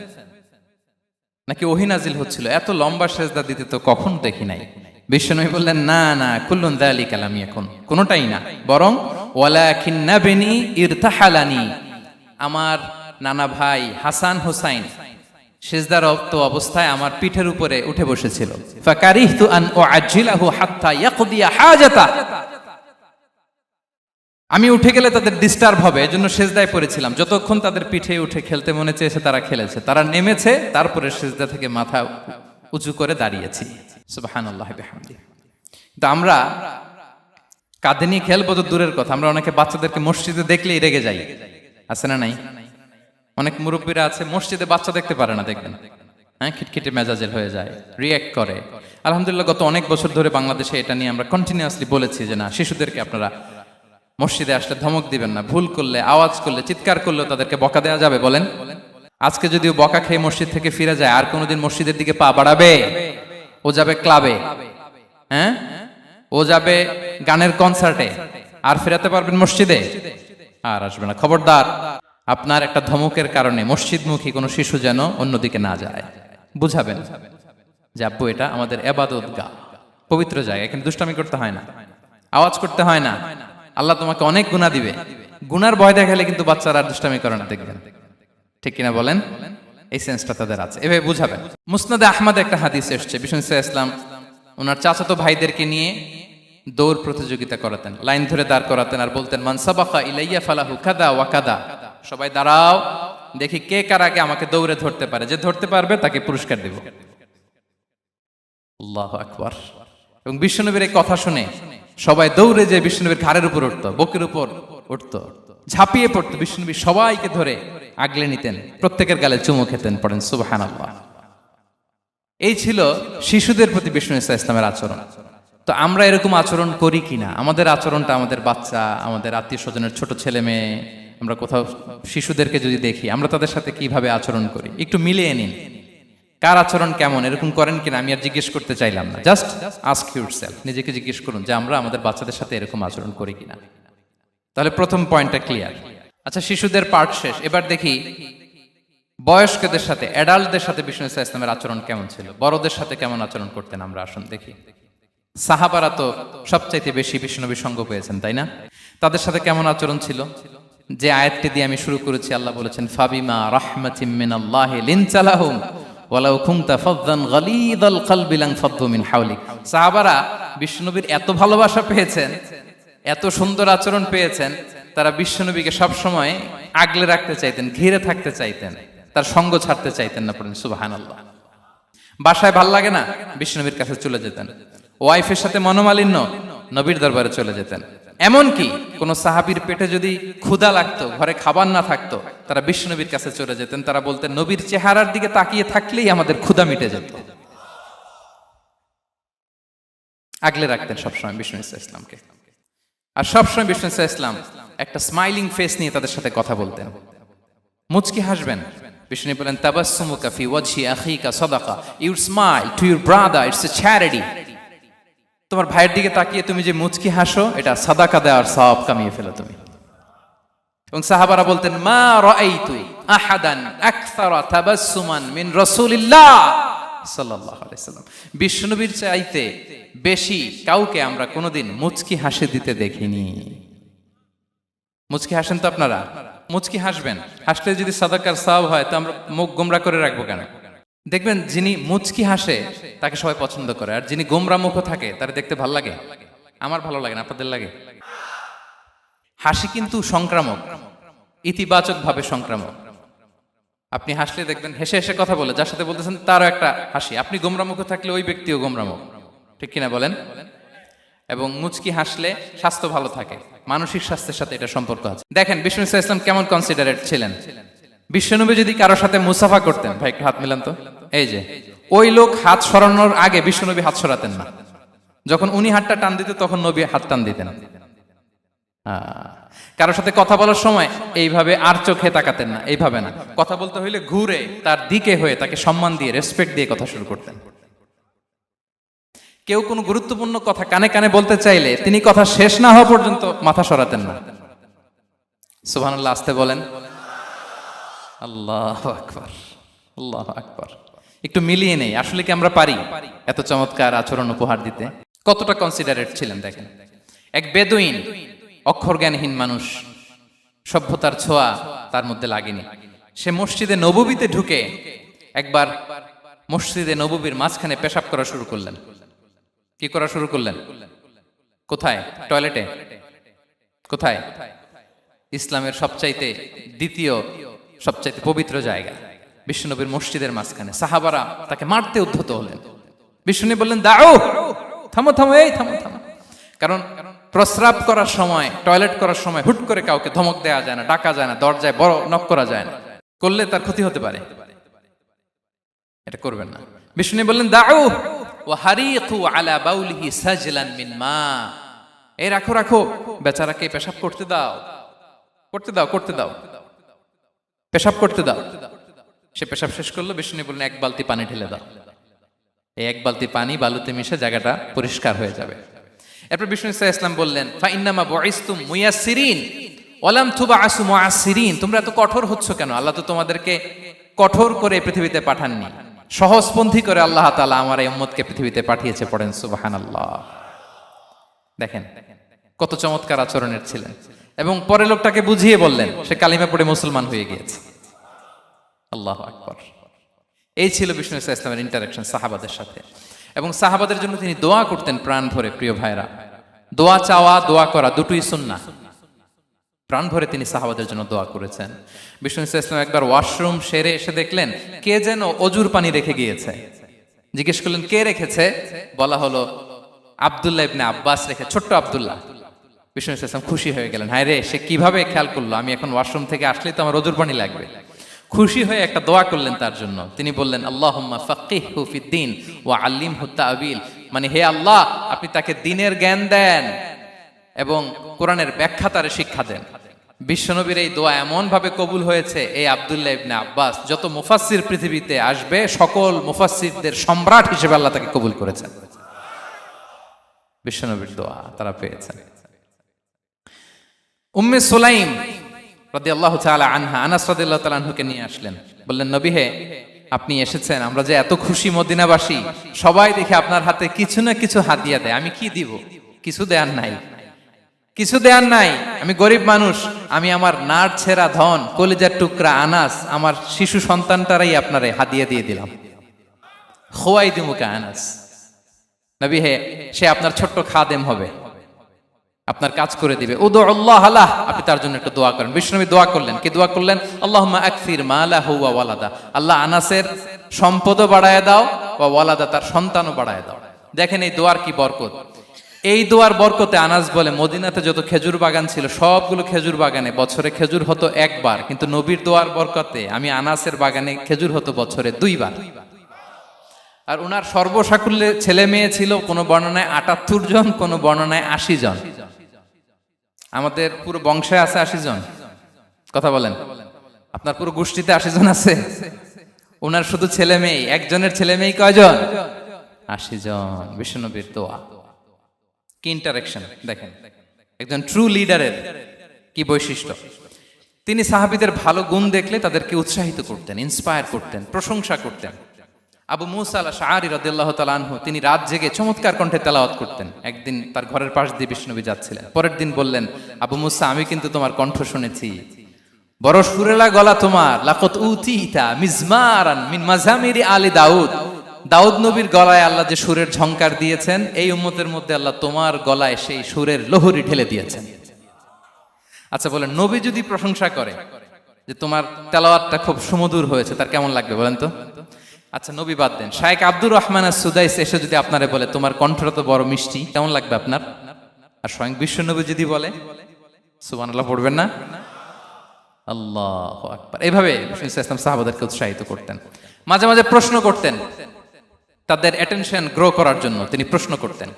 নাকি ওহী নাজিল হচ্ছিল? এত লম্বা সিজদা দিতে তো কখন দেখি নাই। বিশ্বনবী বললেন, না না, কুল্লুন যালিকা লাম ইয়াকুন, কোনটাই না, বরং ওয়ালাকিন নাবনি ইরতাহালানি, আমার নানা ভাই হাসান হুসাইন সিজদারত অবস্থায় আমার পিঠের উপরে উঠে বসেছিল। ফাকারিহতু আন উআজ্জিলাহু হাত্তা ইয়াকদিয়া হাজাতা, আমি উঠে গেলে তাদের ডিস্টার্ব হবে, এজন্য সিজদায় পড়েছিলাম। যতক্ষণ তাদের পিঠে উঠে খেলতে মনে চেয়েছে তারা খেলেছে, তারা নেমেছে, তারপরে সিজদা থেকে মাথা উঁচু করে দাঁড়িয়েছি। সুবহানাল্লাহি বিহামদিহি। কিন্তু আমরা কাঁধে নিয়ে খেলবো তো দূরের কথা, আমরা অনেকে বাচ্চাদেরকে মসজিদে দেখলেই রেগে যাই, আছে না নাই? অনেক মুরব্বীরা আছে মসজিদে বাচ্চা দেখতে পারে না, দেখবেন, হ্যাঁ, খিটখিটে মেজাজের হয়ে যায়, রিয়্যাক্ট করে। আলহামদুলিল্লাহ গত অনেক বছর ধরে বাংলাদেশে এটা নিয়ে আমরা কন্টিনিউয়াসলি বলেছি যে না, শিশুদেরকে আপনারা মসজিদে আসলে ধমক দিবেন না, ভুল করলে, আওয়াজ করলে, চিৎকার করলেও তাদেরকে বকা দেওয়া যাবে? বলেন। আজকে যদিও বকা খেয়ে মসজিদ থেকে ফিরে যায়, আর কোনোদিন মসজিদের দিকে পা বাড়াবে? ও যাবে ক্লাবে, হ্যাঁ, ও যাবে গানের কনসার্টে, আর ফেরাতে পারবেন মসজিদে? আর আসবে না। খবরদার, আপনার একটা ধমকের কারণে মসজিদমুখী কোনো শিশু যেন অন্যদিকে না যায়। বুঝাবেন যে আব্বু, এটা আমাদের ইবাদতগাহ, পবিত্র জায়গা, এখানে দুষ্টামি করতে হয় না, আওয়াজ করতে হয় না, আল্লাহ তোমাকে অনেক গুনাহ দিবে। গুনার ভয় দেখালে কিন্তু বাচ্চারা দুষ্টামি করে না, দেখবেন, ঠিক কিনা বলেন? এই সেন্সটা তাদের আছে, এভাবে বুঝাবেন। মুসনাদে আহমদ একটা হাদিস এসছে, বিষ্ণু ইসলাম ওনার চাচাতো ভাইদেরকে নিয়ে দৌড় প্রতিযোগিতা করাতেন, লাইন ধরে দাঁড় করাতেন, আর বলতেন, মান সাবাকা ইলাইয়া ফালাহু কাদা ওয়া কাদা, সবাই দাঁড়াও, দেখি কে কার আগে আমাকে দৌড়ে ধরতে পারে, যে ধরতে পারবে তাকে পুরস্কার দেব। আল্লাহু আকবার। এবং বিশ্বনবীর এই কথা শুনে সবাই দৌড়ে যে বিশ্বনবীর ঘাড়ের উপর উঠতো, বুকের উপর উঠতো, ঝাঁপিয়ে পড়তো। বিশ্বনবী সবাইকে ধরে আগলে নিতেন, প্রত্যেকের গালে চুমু খেতেন। পড়েন সুবহানাল্লাহ। এই ছিল শিশুদের প্রতি বিষ্ণু ইসলামের আচরণ। তো আমরা এরকম আচরণ করি কিনা? আমাদের আচরণটা আমাদের বাচ্চা, আমাদের আত্মীয় স্বজনের ছোট ছেলে মেয়ে, আমরা কোথাও শিশুদেরকে যদি দেখি, আমরা তাদের সাথে কিভাবে আচরণ করি একটু মিলিয়ে নিন। কার আচরণ কেমন, এরকম করেন কিনা আমি আর জিজ্ঞেস করতে চাইলাম না, জাস্ট আস্ক ইউরসেলফ, নিজেকে জিজ্ঞেস করুন যে আমরা আমাদের বাচ্চাদের সাথে এরকম আচরণ করি কিনা। তাহলে প্রথম পয়েন্টটা ক্লিয়ার। আচ্ছা, শিশুদের পার্ট শেষ, এবার দেখি বয়স্কদের সাথে, অ্যাডাল্টদের সাথে বিষ্ণু ইসলামের আচরণ কেমন ছিল, বড়দের সাথে কেমন আচরণ করতেন আমরা। আসুন দেখি। সাহাবারা তো সবচাইতে বেশি বিষ্ণুনবীর সঙ্গ পেয়েছেন, তাই না? তাদের সাথে কেমন আচরণ ছিল? যে আয়াতটি দিয়ে আমি শুরু করেছি, আল্লাহ বলেছেন, ফাবিমা রাহমাতিম মিনাল্লাহি লিনতা লাহুম ওয়ালাউ কুনতা ফাযযান গালিযাল কলবি লানফাদ্দু মিন হাওলিক। সাহাবারা বিষ্ণুনবীর এত ভালোবাসা পেয়েছেন এত সুন্দর আচরণ পেয়েছেন, তারা বিশ্বনবীকে সবসময় আগলে রাখতে চাইতেন, ঘিরে থাকতে চাইতেন, তার সঙ্গ ছাড়তে চাইতেন না। পড়েন সুবহানাল্লাহ। বাসায় ভাল লাগে না, বিশ্বনবীর কাছে চলে যেতেন। ওয়াইফের সাথে মনোমালিন্য, নবীর দরবারে চলে যেতেন। এমনকি কোন সাহাবীর পেটে যদি ক্ষুধা লাগতো, ঘরে খাবার না থাকতো, তারা বিশ্বনবীর কাছে চলে যেতেন। তারা বলতেন, নবীর চেহারার দিকে তাকিয়ে থাকলেই আমাদের ক্ষুধা মিটে যেত। আগলে রাখতেন সবসময় বিষ্ণু ইসলামকে। আর সবসময় বিষ্ণু ইসলাম একটা স্মাইলিং ফেস নিয়ে তাদের সাথে কথা বলতেন, মুচকি হাসবেন। বিষ্ণু বলেন, তাবাসসুমুকা ফি ওয়াজহি আখিকা সাদাকা, you smile to your brother, it's a charity. তোমার ভাইয়ের দিকে তাকিয়ে তুমি যে মুচকি হাসো, এটা সাদাকা দেওয়ার সওয়াব কামিয়ে ফেলো তুমি। এবং সাহাবারা বলতেন, মা রাআইতু আহাদান আকসারা তাবাসসুমান মিন রাসূলিল্লাহ সাল্লাল্লাহু আলাইহি সাল্লাম। বিশ্বনবীর চাইতে বেশি কাউকে আমরা কোনোদিন মুচকি হাসি দিতে দেখিনি। মুচকি হাসেন তো আপনারা? মুচকি হাসবেন। হাসলে যদি সাদাকার সওয়াব হয়, তো আমরা মুখ গোমরা করে রাখবো কেন? দেখবেন, যিনি মুচকি হাসে তাকে সবাই পছন্দ করে, আর যিনি গোমরা মুখ থাকে তার দেখতে ভালো লাগে। আমার ভালো লাগে না, আপনাদের লাগে? হাসি কিন্তু সংক্রামক, ইতিবাচক ভাবে সংক্রামক। আপনি হাসলে দেখবেন হেসে হেসে কথা বলে, যার সাথে বলতেছেন তারও একটা হাসি। আপনি গোমরা মুখ থাকলে ওই ব্যক্তিও গোমরা মুখ, ঠিক কিনা বলেন? এবং মুচকি হাসলে স্বাস্থ্য ভালো থাকে, মানসিক স্বাস্থ্যের সাথে এটা সম্পর্ক আছে। দেখেন বিষ্ণু ইসলাম কেমন কনসিডারেট ছিলেন। বিশ্বনবী যদি কারোর সাথে মুসাফা করতেন, ভাই একটু হাত মিলান তো, এই যে ওই লোক হাত সরানোর আগে বিশ্বনবী হাত সরাতেন না। যখন উনি হাতটা টান দিত, তখন নবী হাত টান দিতেন। কারোর সাথে কথা বলার সময় এইভাবে আর চোখে তাকাতেন না, এইভাবে না। কথা বলতে হইলে ঘুরে তার দিকে হয়ে তাকে সম্মান দিয়ে, রেসপেক্ট দিয়ে কথা শুরু করতেন। কেউ কোনো গুরুত্বপূর্ণ কথা কানে কানে বলতে চাইলে তিনি কথা শেষ না হওয়া পর্যন্ত মাথা সরাতেন না। সুবহানাল্লাহ, আসতে বলেন। আল্লাহু আকবার, আল্লাহু আকবার। একটু মিলিয়ে নেই, আসলে কি আমরা পারি এত চমৎকার আচরণ উপহার দিতে? কতটা কনসিডারেট ছিলেন দেখেন। এক বেদুইন, অক্ষর জ্ঞানহীন মানুষ, সভ্যতার ছোঁয়া তার মধ্যে লাগেনি। সে মসজিদে নববীতে ঢুকে একবার মসজিদে নববীর মাঝখানে পেশাব করা শুরু করলেন। কি করা শুরু করলেন? কোথায়? টয়লেটে? কোথায়? ইসলামের সবচাইতে দ্বিতীয় সবচাইতে পবিত্র জায়গা, বিশ্বনবীর মসজিদের মাঝখানে। সাহাবারা তাকে মারতে উদ্ধত হলেন। বিশ্বনবী বললেন, দাও, থামো থামো, এই থামো থামো। কারণ প্রস্রাব করার সময়, টয়লেট করার সময় হুট করে কাউকে ধমক দেওয়া যায় না, ডাকা যায় না, দরজায় বড় নক করা যায় না। করলে তার ক্ষতি হতে পারে, এটা করবেন না। বিষ্ণু বললেন, দাউ ওয়া হারিকু আলা বাউলিহি সাজলান মিন মা। এই রাখো রাখো, বেচারাকে পেশাব করতে দাও, করতে দাও, করতে দাও, পেশাব করতে দাও। সে পেশাব শেষ করলো। বিষ্ণু বললেন, এক বালতি পানি ঢেলে দাও। এই এক বালতি পানি বালুতে মিশে জায়গাটা পরিষ্কার হয়ে যাবে। এরপর বিষ্ণু ইসলাম বললেন, ফাইন্নামা বুইসতুম মুয়াসসিরিন ওয়া লাম তুবআসু মুআসসিরিন। তোমরা এত কঠোর হচ্ছ কেন? আল্লাহ তো তোমাদেরকে কঠোর করে পৃথিবীতে পাঠাননি, সহজপন্থী করে আল্লাহ তাআলা আমার এই উম্মতকে পৃথিবীতে পাঠিয়েছে। পড়েন সুবহানাল্লাহ। দেখেন কত চমৎকার আচরণের ছিলেন। এবং পরে লোকটাকে বুঝিয়ে বললেন, সে কালিমা পড়ে মুসলমান হয়ে গিয়েছে। আল্লাহু আকবার। এই ছিল বিষ্ণু ইসলামের ইন্টারাকশন সাহাবাদের সাথে। এবং সাহাবাদের জন্য তিনি দোয়া করতেন প্রাণ ভরে। প্রিয় ভাইরা, দোয়া চাওয়া, দোয়া করা দুটোই সুন্নাহ। প্রাণ ভরে তিনি সাহাবাদের জন্য দোয়া করেছেন। বিষ্ণু ইসলাম একবার ওয়াশরুম সেরে এসে দেখলেন কে যেন অজুর পানি রেখে গিয়েছে। জিজ্ঞেস করলেন, কে রেখেছে? বলা হলো, আব্দুল্লাহ ইবনে আব্বাস রেখে, ছোট্ট আব্দুল্লাহ। বিষ্ণু ইসলাম খুশি হয়ে গেলেন, হায় রে, সে কিভাবে খেয়াল করলো? আমি এখন ওয়াশরুম থেকে আসলেই তো আমার অজুর পানি লাগবে। খুশি হয়ে একটা দোয়া করলেন তার জন্য। তিনি বললেন, আল্লাহুম্মা ফাক্কিহহু ফিদ্দীন ওয়া আল্লিমহু তা'বীল। মানে হে আল্লাহ, আপনি তাকে দ্বীনের জ্ঞান দেন এবং কোরআনের ব্যাখ্যা তারে শিক্ষা দেন। বিশ্বনবীর এই দোয়া এমন ভাবে কবুল হয়েছে, এই আব্দুল্লাহ ইবনে আব্বাস যত মুফাসসির পৃথিবীতে আসবে, সকল মুফাসসিরদের সম্রাট হিসেবে আল্লাহ তাকে কবুল করেছেন। বিশ্বনবীর দোয়া তারা পেয়েছেন। উম্মে সুলাইম রাদিয়াল্লাহু তাআলা আনহা, আনাস রাদিয়াল্লাহু তাআলা আনহুকে নিয়ে আসলেন। বললেন, নবী হে, আপনি এসেছেন, আমরা যে এত খুশি মদিনাবাসী, সবাই দেখে আপনার হাতে কিছু না কিছু হাদিয়া দেয়। আমি কি দিব? কিছু দেয়ার নাই, কিছু দেয়ার নাই। আমি গরিব মানুষ, আমি আমার নাড় ছেঁড়া ধন, কলিজার টুকরা আনাস, আমার শিশু সন্তানটারাই আপনারে হাদিয়া দিয়ে দিলাম। খুয়াইদুমুকা আনাস। নবী হে, সে আপনার ছোট্ট খাদেম হবে। আপনার কাজ করে দিবে। উদু আল্লাহ আলাহ, আপনি তার জন্য একটু দোয়া করেন। বিশ্বনবী দোয়া করলেন, কি দোয়া করলেন? আল্লাহুম্মা আকসির মালাহু ওয়া ওয়ালাদা, আল্লাহ আনাসের সম্পদও বাড়ায় দাও, ওয়া ওয়ালাদা, তার সন্তানও বাড়ায় দাও। দেখেন এই দোয়ার কি বরকত। এই দোয়ার বরকতে আনাস বলে মদিনাতে যত খেজুর বাগান ছিল সবগুলো খেজুর বাগানে বছরে খেজুর হতো একবার, কিন্তু নবীর দোয়ার বরকতে আমি আনাসের বাগানে খেজুর হতো বছরে 2 বার। আর উনার সর্বসাকুল্যে ছেলে মেয়ে ছিল, কোন বর্ণনায় 78 জন, কোন বর্ণনায় 80 জন। আমাদের পুরো বংশে আছে 80 জন, কথা বলেন। আপনার পুরো গোষ্ঠীতে 80 জন আছে? উনার শুধু ছেলে মেয়ে, একজনের ছেলে মেয়ে কয়জন? 80 জন। বিশ্বনবীর দোয়া কি ইন্টারেকশন দেখেন, একজন ট্রু লিডারের কি বৈশিষ্ট্য। তিনি সাহাবীদের ভালো গুণ দেখলে তাদেরকে উৎসাহিত করতেন, ইন্সপায়ার করতেন, প্রশংসা করতেন। আবু মুসা আল-আশআরী রাদিয়াল্লাহু তাআলা আনহু, তিনি রাত জেগে চমৎকার কণ্ঠে তেলাওয়াত করতেন। একদিন তার ঘরের পাশ দিয়ে বিষ্ণুনবী যাচ্ছিলেন, পরের দিন বললেন, আবু মুসা, আমি কিন্তু তোমার কণ্ঠ শুনেছি, বড় সুরেলা গলা তোমার। লাকাত উতিতা মিজমারান মিন মাজামিরি আলি দাউদ, দাউদ নবীর গলায় আল্লাহ যে সুরের ঝংকার দিয়েছেন, এই উম্মতের মধ্যে আল্লাহ তোমার গলায় সেই সুরের লহরী ঢেলে দিয়েছেন। আচ্ছা বলেন, নবী যদি প্রশংসা করে যে তোমার তেলাওয়াতটা খুব সুমধুর হয়েছে, তার কেমন লাগবে বলেন তো? আচ্ছা নবী বাদ দেন, শায়েখ আব্দুর রহমান আস-সুদাইস এসে যদি আপনারে বলে তোমার কণ্ঠটা তো বড় মিষ্টি, কেমন লাগবে আপনার? আর স্বয়ং বিশ্বনবী যদি বলে, সুবহানাল্লাহ পড়বেন না? আল্লাহু আকবার। এইভাবে রাসূল সাল্লাল্লাহু আলাইহি ওয়াসাল্লাম সাহাবাদেরকে উৎসাহিত করতেন। মাঝে মাঝে প্রশ্ন করতেন, তাদের অ্যাটেনশন গ্রো করার জন্য তিনি প্রশ্ন করতেন।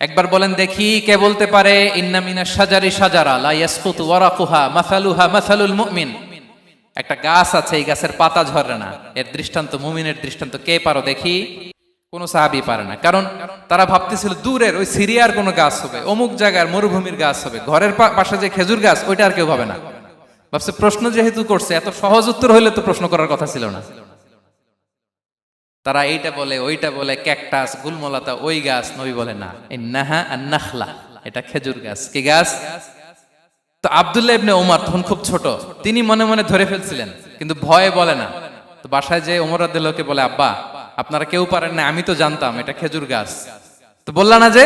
একবার বলেন দেখি, কে বলতে পারে ইন্না মিনাশ শাজারি শাজারা লা ইয়াসকুতু ওয়ারাকুহা মাসালুহা মাসালুল মুমিন, একটা গাছ আছে, এই গাছের পাতা ঝরে না, এর দৃষ্টান্ত মুমিনের দৃষ্টান্ত। কে পারো দেখি? কোনো সাহাবী পারে না, কারণ তারা ভাবতেছিল দূরের ওই সিরিয়ার কোনো গাছ হবে, অমুক জায়গার মরুভূমির গাছ হবে, ঘরের পাশে যে খেজুর গাছ ওইটা আর কেউ ভাবে না। ভাবছে প্রশ্ন যেহেতু করছে, এত সহজ উত্তর হইলে তো প্রশ্ন করার কথা ছিল না। তারা এইটা বলে, ওইটা বলে, ক্যাকটাস, গুলমলাতা, ওই গাছ। নবী বলে না, ইন্নাহা আন-নাখলা, এটা খেজুর গাছ। কি গাছ? তো আব্দুল্লাহ ইবনে ওমর তখন খুব ছোট, তিনি মনে মনে ধরে ফেলছিলেন, কিন্তু ভয়ে বলে না। তো বাসায় যে ওমর রাদিয়াল্লাহু আনহু বলে, আব্বা আপনারা কেউ পারেন না, আমি তো জানতাম এটা খেজুর গাছ, তো বললা না যে?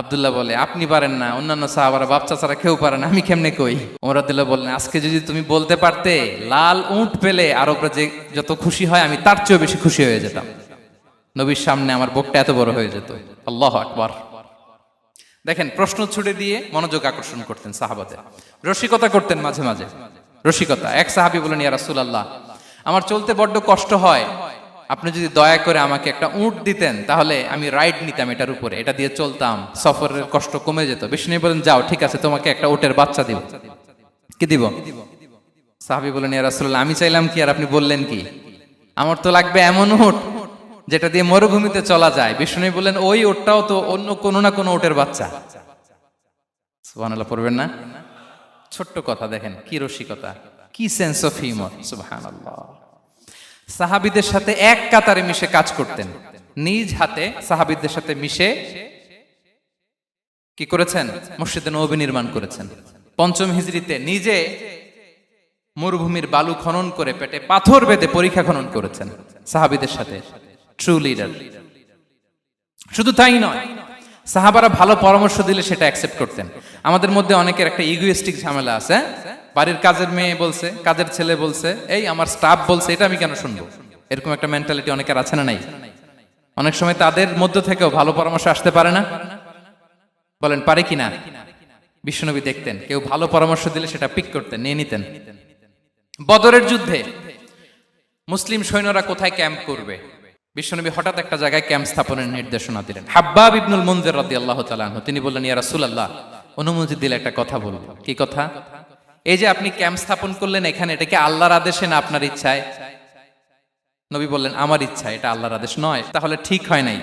আব্দুল্লাহ বলে, আপনি পারেন না, অন্যান্য সাহাবারা বাপ চাচারা কেউ পারে না, আমি কেমনে কই? ওমর রাদিয়াল্লাহু বললেন, আজকে যদি তুমি বলতে পারতে, লাল উট পেলে আরবরা যে যত খুশি হয় আমি তার চেয়েও বেশি খুশি হয়ে যেতাম। নবীর সামনে আমার বুকটা এত বড় হয়ে যেত। আল্লাহু আকবার। দেখেন, প্রশ্ন ছুড়ে দিয়ে মনোযোগ আকর্ষণ করতেন সাহাবাদের, রসিকতা করতেন মাঝে মাঝে। রসিকতা, এক সাহাবী বলেন, ইয়া রাসূলুল্লাহ, আমার চলতে বড্ড কষ্ট হয়, আপনি যদি দয়া করে আমাকে একটা উট দিতেন, তাহলে আমি রাইড নিতাম এটার উপরে, এটা দিয়ে চলতাম, সফরের কষ্ট কমে যেত। বিষ্ণু বলেন, যাও ঠিক আছে, তোমাকে একটা উটের বাচ্চা দিব। কি দিব? সাহাবী বলেন, ইয়া রাসূলুল্লাহ, আমি চাইলাম কি আর আপনি বললেন কি? আমার তো লাগবে এমন উট যেটা দিয়ে মরুভূমিতে চলা যায়। বিষ্ণু বলেন, ওই উটটাও তো অন্য কোনো না কোনো উটের বাচ্চা। সুবহানাল্লাহ পড়বেন না? ছোট্ট কথা, দেখেন কি রসিকতা, কি সেন্স অফ হিউমার। সুবহানাল্লাহ। সাহাবীদের সাথে এক কাতারে মিশে কাজ করতেন, নিজ হাতে সাহাবীদের সাথে মিশে কি করেছেন? মসজিদে নববী নির্মাণ করেছেন। 5ম হিজরিতে নিজে মরুভূমির বালু খনন করে পেটে পাথর বেঁধে পরীক্ষা খনন করেছেন সাহাবীদের সাথে। True leader. শুধু তাই নয়, সাহাবারা ভালো পরামর্শ দিলে সেটা অ্যাকসেপ্ট করতেন। আমাদের মধ্যে অনেকের একটা ইগোইস্টিক ঝামেলা আছে, বাড়ির কাজের মেয়ে বলছে, কাজের ছেলে বলছে, এই আমার স্টাফ বলছে, এটা আমি কেন শুনবো? এরকম একটা মেন্টালিটি অনেকের আছে না নাই? অনেক সময় তাদের মধ্য থেকেও ভালো পরামর্শ আসতে পারে না? বলেন পারে কিনা? বিশ্বনবী দেখতেন, কেউ ভালো পরামর্শ দিলে সেটা পিক করতেন, নিয়ে নিতেন। বদরের যুদ্ধে মুসলিম সৈন্যরা কোথায় ক্যাম্প করবে, বিশ্বনবী হঠাৎ একটা জায়গায় ক্যাম্প স্থাপনের নির্দেশনা দিলেন। হাব্বাব ইবনুল মুনজির রাদিয়াল্লাহু তাআলা আনহু, তিনি বললেন, ইয়া রাসূলুল্লাহ, অনুমতি দিলে একটা কথা বলবো। কি কথা? এই যে আপনি ক্যাম্প স্থাপন করলেন এখানে, এটা কি আল্লাহর আদেশে না আপনার ইচ্ছায়? নবী বললেন, আমার ইচ্ছা, এটা আল্লাহর আদেশ নয়। তাহলে ঠিক হয় নাই,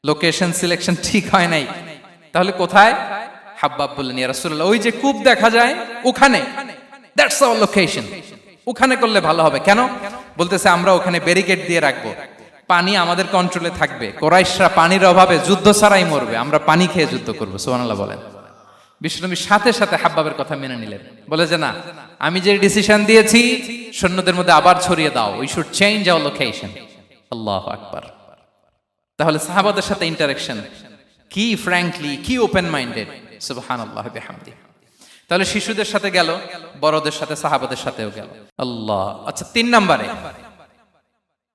লোকেশন সিলেকশন ঠিক হয় নাই। তাহলে কোথায়? হাব্বাব বললেন, ইয়া রাসূলুল্লাহ, ওই যে কূপ দেখা যায় ওখানে, দ্যাটস আওয়ার লোকেশন, ওখানে করলে ভালো হবে। কেন? বলতেছে, আমরা ওখানে ব্যারিকেড দিয়ে রাখবো, পানি আমাদের কন্ট্রোলে থাকবে, কুরাইশরা পানির অভাবে যুদ্ধ ছাড়াই মরবে, আমরা পানি খেয়ে যুদ্ধ করবো। সুবহানাল্লাহ বলেন। বিশ্বনবী সাথে সাথে হাব্বাবের কথা মেনে নিলেন, বলে যে না, আমি যে ডিসিশন দিয়েছি সৈন্যদের মধ্যে আবার ছড়িয়ে দাও, we should change our location. আল্লাহু আকবার। তাহলে সাহাবাদের সাথে ইন্টারেকশন কি ফ্র্যাঙ্কলি, কি ওপেন মাইন্ডেড, সুবহানাল্লাহ বিহামদি। তাহলে শিশুদের সাথে গেল, বড়দের সাথে, সাহাবাদের সাথেও গেল। আল্লাহ। আচ্ছা, 3 নম্বরে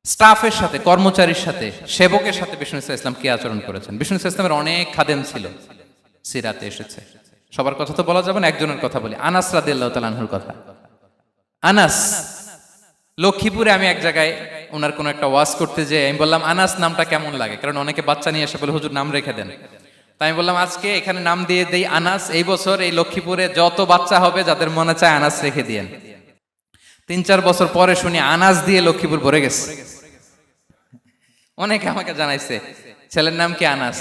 স্টাফের সাথে, কর্মচারীর সাথে, সেবকের সাথে বিষ্ণু ইসলাম কি আচরণ করেছেন? বিষ্ণু ইসলামের অনেক খাদেম ছিল, সিরাতে এসেছে। সবার কথা তো বলা যাবে না, একজনের কথা বলি, আনাস রাদিয়াল্লাহু তাআলা আনহুর কথা। আনাস, লক্ষ্মীপুরে আমি এক জায়গায় ওনার কোনো একটা ওয়াজ করতে যেয়ে আমি বললাম আনাস নামটা কেমন লাগে, কারণ অনেকে বাচ্চা নিয়ে এসে বলে হুজুর নাম রেখে দেন। তাই আমি বললাম আজকে এখানে নাম দিয়ে দেই আনাস। এই বছর এই লক্ষ্মীপুরে যত বাচ্চা হবে যাদের মনে চায় আনাস রেখে দিয়েন। 3-4 বছর পরে শুনি আনাস দিয়ে লক্ষ্মীপুর ভরে গেছে। অনেকে আমাকে জানাইছে ছেলের নাম কি আনাস,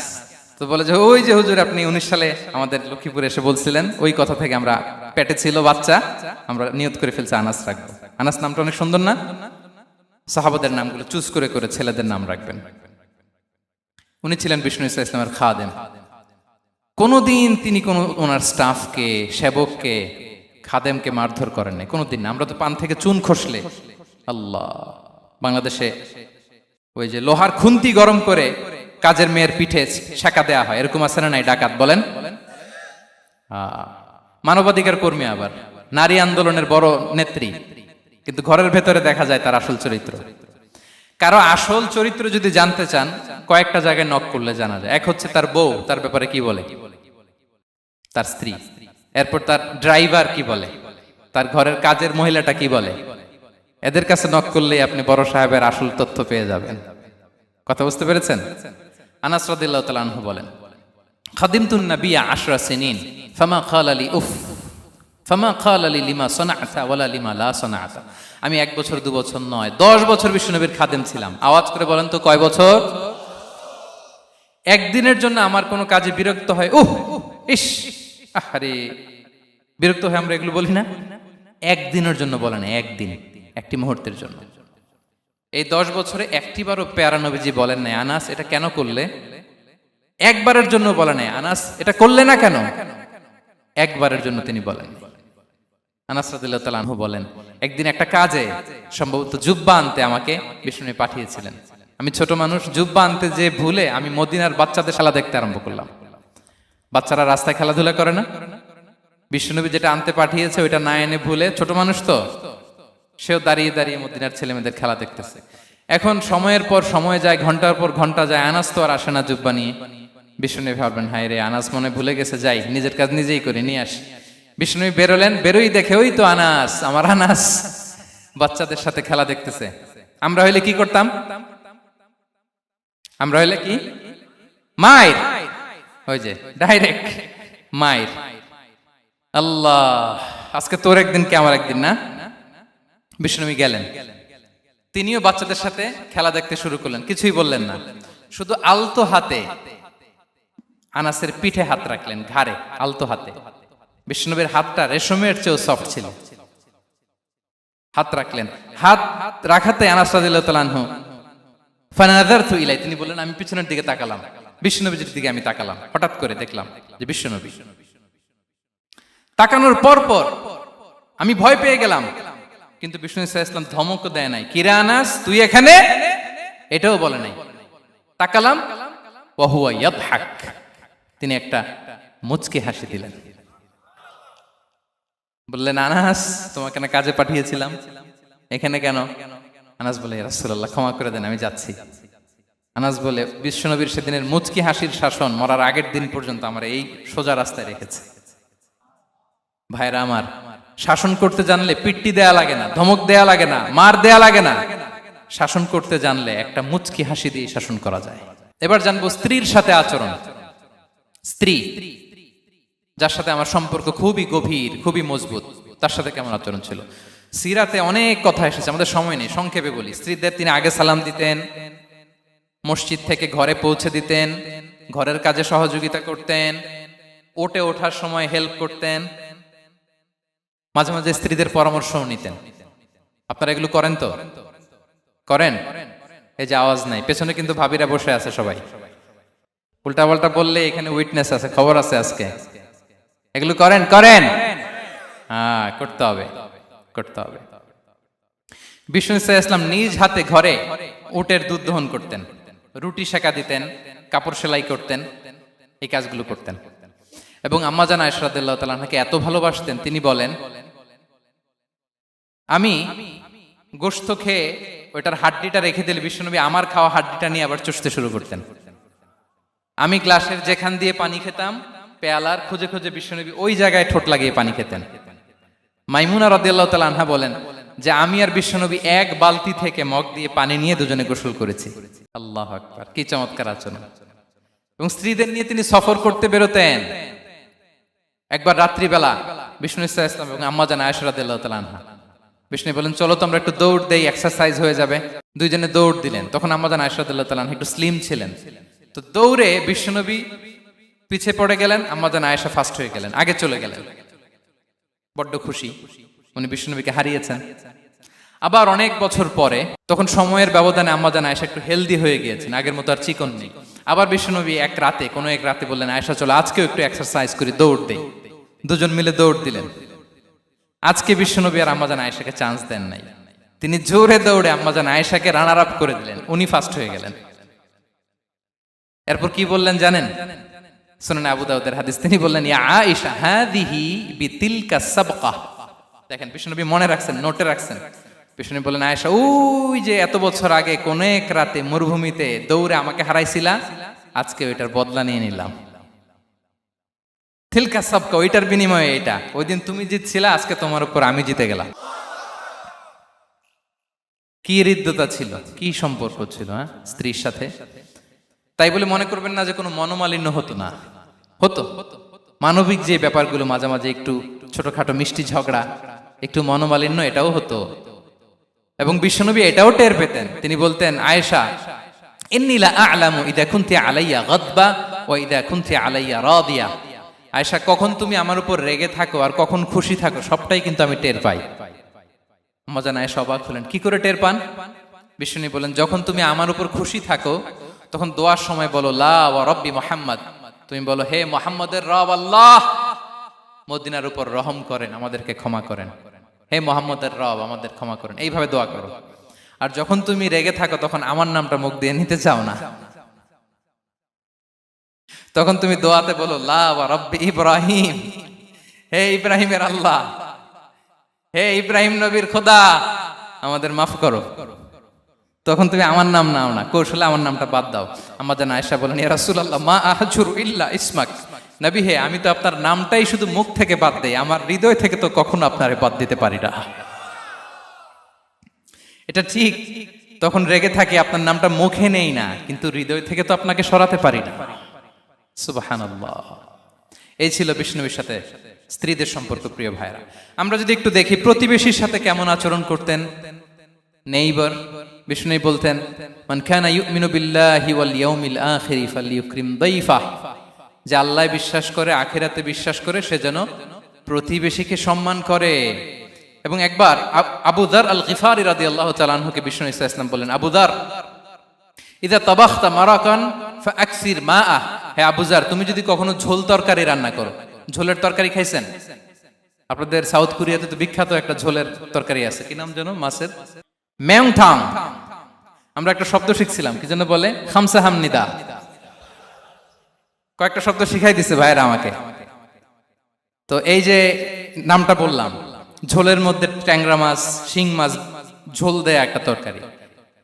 তো বলে যে ওই যে হুজুর আপনি 19 সালে আমাদের লক্ষ্মীপুরে এসে বলছিলেন, ওই কথা থেকে আমরা, পেটে ছিল বাচ্চা, আমরা নিয়ত করে ফেলছি আনাস রাখবো। আনাস নামটা অনেক সুন্দর না? সাহাবাদের নামগুলো চুজ করে করে ছেলেদের নাম রাখবেন। উনি ছিলেন বিষ্ণু ইসলামের খাদেম। কোনোদিন তিনি কোন ওনার স্টাফকে, সেবককে, খাদেমকে মারধর করেন নাই কোনোদিন না। আমরা তো পান থেকে চুন খসলে, আল্লাহ, বাংলাদেশে ওই যে লোহার খুন্তি গরম করে কাজের মেয়ের পিঠে শেখা দেয়া হয়, এরকম আছে না নাই? ডাকাত বলেন, মানবাধিকার কর্মী, আবার নারী আন্দোলনের বড় নেত্রী, কিন্তু ঘরের ভেতরে দেখা যায় তার আসল চরিত্র। কারো আসল চরিত্র যদি জানতে চান, কয়েকটা জায়গায় নক করলে জানা যায়। এক হচ্ছে তার বউ, তার ব্যাপারে কি বলে, তার স্ত্রী। এরপর তার ড্রাইভার কি বলে, তার ঘরের কাজের মহিলাটা কি বলে। এদের কাছে নক করলেই আপনি বড় সাহেবের আসল তথ্য পেয়ে যাবেন। কথা বুঝতে পেরেছেন? আনাস রাদিয়াল্লাহু তাআলা আনহু বলেন, খাদিমতুন নবিয়্যা 10 সিনিন ফামা ক্বালা লি উফ ফামা ক্বালা লি লিমা সানা'তা ওয়ালা লিমা লা সানা'তা। আমি 1 বছর 2 বছর নয়, 10 বছর বিশ্বনবীর খাদেম ছিলাম। আওয়াজ করে বলেন তো কয় বছর? একদিনের জন্য আমার কোনো কাজে বিরক্ত হয়, ইস, আরে, বিরক্ত হয় আমরা এগুলো বলি না? একদিনের জন্য বলে না, একদিন, একটি মুহূর্তের জন্য। এই 10 বছরে একটিবারও প্যারা নবীজি বলেন নাই আনাস এটা কেন করলে। একবারের জন্য বলে নাই আনাস এটা করলে না কেন, একবারের জন্য তিনি বলেন। আনাস রাদিয়াল্লাহু তাআলা আনহু বলেন, একদিন একটা কাজে, সম্ভবত জুব্বা আনতে আমাকে বিষ্ণু পাঠিয়েছিলেন। আমি ছোট মানুষ, জুব্বা আনতে যে ভুলে আমি মদিনার বাচ্চাদের খেলা দেখতে আরম্ভ করলাম। বাচ্চারা রাস্তায় খেলাধুলা করে না, বিশ্বনবী যেটা আনতে পাঠিয়েছে ওইটা না এনে ভুলে, ছোট মানুষ তো, সেও দাঁড়িয়ে দাঁড়িয়ে মদিনার ছেলেমেয়েদের খেলা দেখতেছে। এখন সময়ের পর সময় যায়, ঘন্টার পর ঘন্টা যায়, আনাস তো আর আসে না জুব্বা নিয়ে। বিষ্ণুনবী ভাবলেন হায় রে, আনাস মনে ভুলে গেছে, যাই নিজের কাজ নিজেই করে নিয়ে আসি। বিষ্ণুনবী বেরোলেন, বেরোই দেখে ওই তো আনাস, আমার আনাস বাচ্চাদের সাথে খেলা দেখতেছে। আমরা হইলে কি করতাম? আমরা হইলে কি, মাইর, ওই যে ডাইরেক্ট মাইর। আল্লাহ, আজকে তোর একদিন কি আমার একদিন না। বিষ্ণুনবী গেলেন, তিনিও বাচ্চাদের সাথে খেলা দেখতে শুরু করলেন, কিছুই বললেন না, শুধু আলতো হাতে আনাসের পিঠে হাত রাখলেন, ঘাড়ে আলতো হাতে। বিষ্ণুনবীর হাতটা রেশমের চেয়েও সফট ছিল। হাত রাখলেন, হাত রাখাতে আনাস রাদিয়াল্লাহু তাআলা আনহু ফানাযারতু ইলাই, তিনি বললেন আমি পিছনের দিকে তাকালাম, বিষ্ণুনবীর দিকে আমি তাকালাম, হঠাৎ করে দেখলাম যে বিষ্ণুনবী। তাকানোর পর পর আমি ভয় পেয়ে গেলাম, কিন্তু বিষ্ণু সাল্লাল্লাহু আলাইহি ওয়াসাল্লাম ধমকও দেয় নাই, কিরে আনাস তুই এখানে, এটাও বলে নাই। তাকালাম, ওয়া হুয়া ইয়াদহাক, তিনি একটা মুচকি হাসি দিলেন। বললেন আনাস তোমাকে না কাজে পাঠিয়েছিলাম, এখানে কেন? আনাস বলে ইয়া রাসূলুল্লাহ ক্ষমা করে দেন, আমি যাচ্ছি। আনাস বলে বিশ্বনবীর সেদিনের মুচকি হাসির শাসন মরার আগের দিন পর্যন্ত আমার এই সোজা রাস্তায় রেখেছে। ভাইরা আমার, শাসন করতে জানলে পিট্টি দেয়া লাগে না, ধমক দেয়া লাগে না, মার দেয়া লাগে না। শাসন করতে জানলে একটা মুচকি হাসি দিয়ে শাসন করা যায়। এবার জানবো স্ত্রীর সাথে আচরণ। স্ত্রী যার সাথে আমার সম্পর্ক খুবই গভীর, খুবই মজবুত, তার সাথে কেমন আচরণ ছিল। সিরাতে অনেক কথা এসেছে, আমাদের সময় নেই, সংক্ষেপে বলি। স্ত্রীদের তিনি আগে সালাম দিতেন, মসজিদ থেকে ঘরে পৌঁছে দিতেন, ঘরের কাজে সহযোগিতা করতেন, ওঠে ওঠার সময় হেল্প করতেন, মাঝে মাঝে স্ত্রীদের পরামর্শও নিতেন। আপনারা এগুলো করেন তো? করেন? এই যে আওয়াজ নাই, পেছনে কিন্তু ভাবিরা বসে আছে সবাই। উল্টা পাল্টা বললে এখানে উইটনেস আছে, খবর আছে আজকে। এগুলো করেন? করেন? হ্যাঁ, করতে হবে, করতে হবে। বিষ্ণু ইসলাম নিজ হাতে ঘরে উটের দুধ দহন করতেন, রুটি সেকা দিতেন, কাপড় সেলাই করতেন, এই কাজগুলো করতেন। এবং আম্মা জান আয়েশা রাদিয়াল্লাহু তাআলা আনহাকে এত ভালোবাসতেন, তিনি বলেন, আমি গোশত খেয়ে ওইটার হাড্ডিটা রেখে দিলে বিশ্বনবী আমার খাওয়া হাড্ডিটা নিয়ে আবার চষতে শুরু করতেন। আমি গ্লাসের যেখান দিয়ে পানি খেতাম, পেয়ালার খুঁজে খুঁজে বিশ্বনবী ওই জায়গায় ঠোঁট লাগিয়ে পানি খেতেন। মাইমুনা রাদিয়াল্লাহু তাআলা আনহা বলেন যে আমি আর বিশ্বনবী এক বালতি থেকে মগ দিয়ে পানি নিয়ে দুজনে গোসল করেছি। আল্লাহু আকবার, কি চমৎকার আচরণ। এবং স্ত্রীদের নিয়ে তিনি সফর করতে বেরোতেন। একবার রাত্রিবেলা বিষ্ণু ইসলাম এবং আম্মা জান আয়েশা রাদিয়াল্লাহু তাআলা আনহা, বিষ্ণু বলেন চলো তো আমরা একটু দৌড় দেই, এক্সারসাইজ হয়ে যাবে। দুইজনে দৌড় দিলেন। তখন আম্মা জান আয়েশা রাদিয়াল্লাহু তাআলা আনহা একটু স্লিম ছিলেন, তো দৌড়ে বিশ্বনবী পিছে পড়ে গেলেন, আম্মা জান আয়েশা ফার্স্ট হয়ে গেলেন, আগে চলে গেলেন। বড্ড খুশি, উনি বিশ্বনবীকে হারিয়েছেন। আবার অনেক বছর পরে, তখন সময়ের ব্যবধানে আম্মা জান আয়েশা একটু হেলদি হয়ে গিয়েছেন, আগের মতো আর চিকন নেই। আবার বিশ্বনবী কোনো এক রাতে বললেন, আয়েশা চলো আজকেও একটু এক্সারসাইজ করি, দৌড় দেই। দুজন মিলে দৌড় দিলেন। আজকে বিশ্বনবী আর আম্মা জান আয়েশাকে চান্স দেন নাই, তিনি জোরে দৌড়ে আম্মা জান আয়েশাকে রানার আপ করে দিলেন, উনি ফার্স্ট হয়ে গেলেন। এরপর কি বললেন জানেন? সুনানে আবু দাউদের হাদিস, তিনি বললেন, ইয়া আয়েশা হাদিহি বিতিলকা সাবকা। দেখেন বিশ্বনবী মনে রাখছেন, নোটে রাখছেন। বিশ্বনবী বললেন, আয়েশা ওই যে এত বছর আগে কোন এক রাতে মরুভূমিতে দৌড়ে আমাকে হারাইছিলা, আজকে ওইটার বদলা নিয়ে নিলাম। তিলকা সাবকা, ওইটার বিনিময়ে এটা। ওই দিন তুমি জিতছিলা, আজকে তোমার উপর আমি জিতে গেলাম। কি হৃদ্যতা ছিল, কি সম্পর্ক ছিল স্ত্রীর সাথে। তাই বলে মনে করবেন না যে কোনো মনোমালিন্য হতো না, হতো। মানবিক যে ব্যাপারগুলো, মাঝে মাঝে একটু ছোটখাটো মিষ্টি ঝগড়া, একটু মনোমালিন্য, এটাও হতো। এবং বিশ্বনবী এটাও টের পেতেন। তিনি বলতেন, আয়েশা ইন্নী লা আ'লামু ইযা কুনতি আলাইয়া গাদবা ওয়া ইযা কুনতি আলাইয়া রাদিয়া। আয়েশা, কখন তুমি আমার উপর রেগে থাকো আর কখন খুশি থাকো, সবটাই কিন্তু আমি টের পাই। আম্মা জান আয়েশা অবাক হলেন, কি করে টের পান? বিশ্বনবী বলেন, যখন তুমি আমার উপর খুশি থাকো তখন দোয়ার সময় বলো লা ওয়া রাব্বি মুহাম্মদ, তুমি বলো হে মুহাম্মদের রব আল্লাহ, মদিনার উপর রহম করেন, আমাদেরকে ক্ষমা করেন। হে মুহাম্মদের রব, আমাদের ক্ষমা করেন, এইভাবে দোয়া করো। আর যখন তুমি রেগে থাকো তখন আমার নামটা মুখ দিয়ে নিতে চাও না, তখন তুমি দোয়াতে বলো লা ওয়া রাব্বি ইব্রাহিম, হে ইব্রাহিমের আল্লাহ, হে ইব্রাহিম নবীর খোদা, আমাদের মাফ করো। তখন তুমি আমার নাম নাও না, কৌশলে আমার নামটা বাদ দাও। আম্মা জান আয়েশা বলেন, ইয়া রাসূলুল্লাহ মা আহজুরু ইল্লা ইসমাক। নবী হে, আমি তো আপনার নামটাই শুধু মুখ থেকে বাদ দেই, আমার হৃদয় থেকে তো কখনো আপনারে বাদ দিতে পারি না। এটা ঠিক, তখন রেগে থাকি, আপনার নামটা মুখে নেই না, কিন্তু হৃদয় থেকে তো আপনাকে সরাতে পারি না। সুবহানাল্লাহ। এই ছিল বিষ্ণুবীর সাথে স্ত্রীদের সম্পর্ক। প্রিয় ভাইরা, আমরা যদি একটু দেখি প্রতিবেশীর সাথে কেমন আচরণ করতেন। নেইবার, বিষ্ণু বলতেন, মান কানা ইউমিনু বিল্লাহি ওয়াল ইয়াউমিল আখিরি ফালইউকরিম দাইফাহ, যে আল্লাহ বিশ্বাস করে, আখিরাতে বিশ্বাস করে, সে যেন প্রতিবেশীকে সম্মান করে। এবং একবার আবু যার আল গিফারি রাদিয়াল্লাহু তাআলা আনহুকে বিষ্ণু ইসা ইসলাম বললেন, আবু যার ইদা তাবাখতা মারাকান ফাআকসির মাআ, হে আবু যার, তুমি যদি কখনো ঝোল তরকারি রান্না করো, ঝোলের তরকারি খাইছেন? আপনাদের সাউথ কোরিয়াতে তো বিখ্যাত একটা ঝোলের তরকারি আছে, কি নাম যেন, মাছের মেংথাং। আমরা একটা শব্দ শিখছিলাম, কি যেন বলে, খামসা হামনিদা। কয়েকটা শব্দ শিখাই দিছে ভাইরা আমাকে। তো এই যে নামটা বললাম, ঝোলের মধ্যে ট্যাংরা মাছ, শিং মাছ ঝোল দেয়া একটা তরকারি।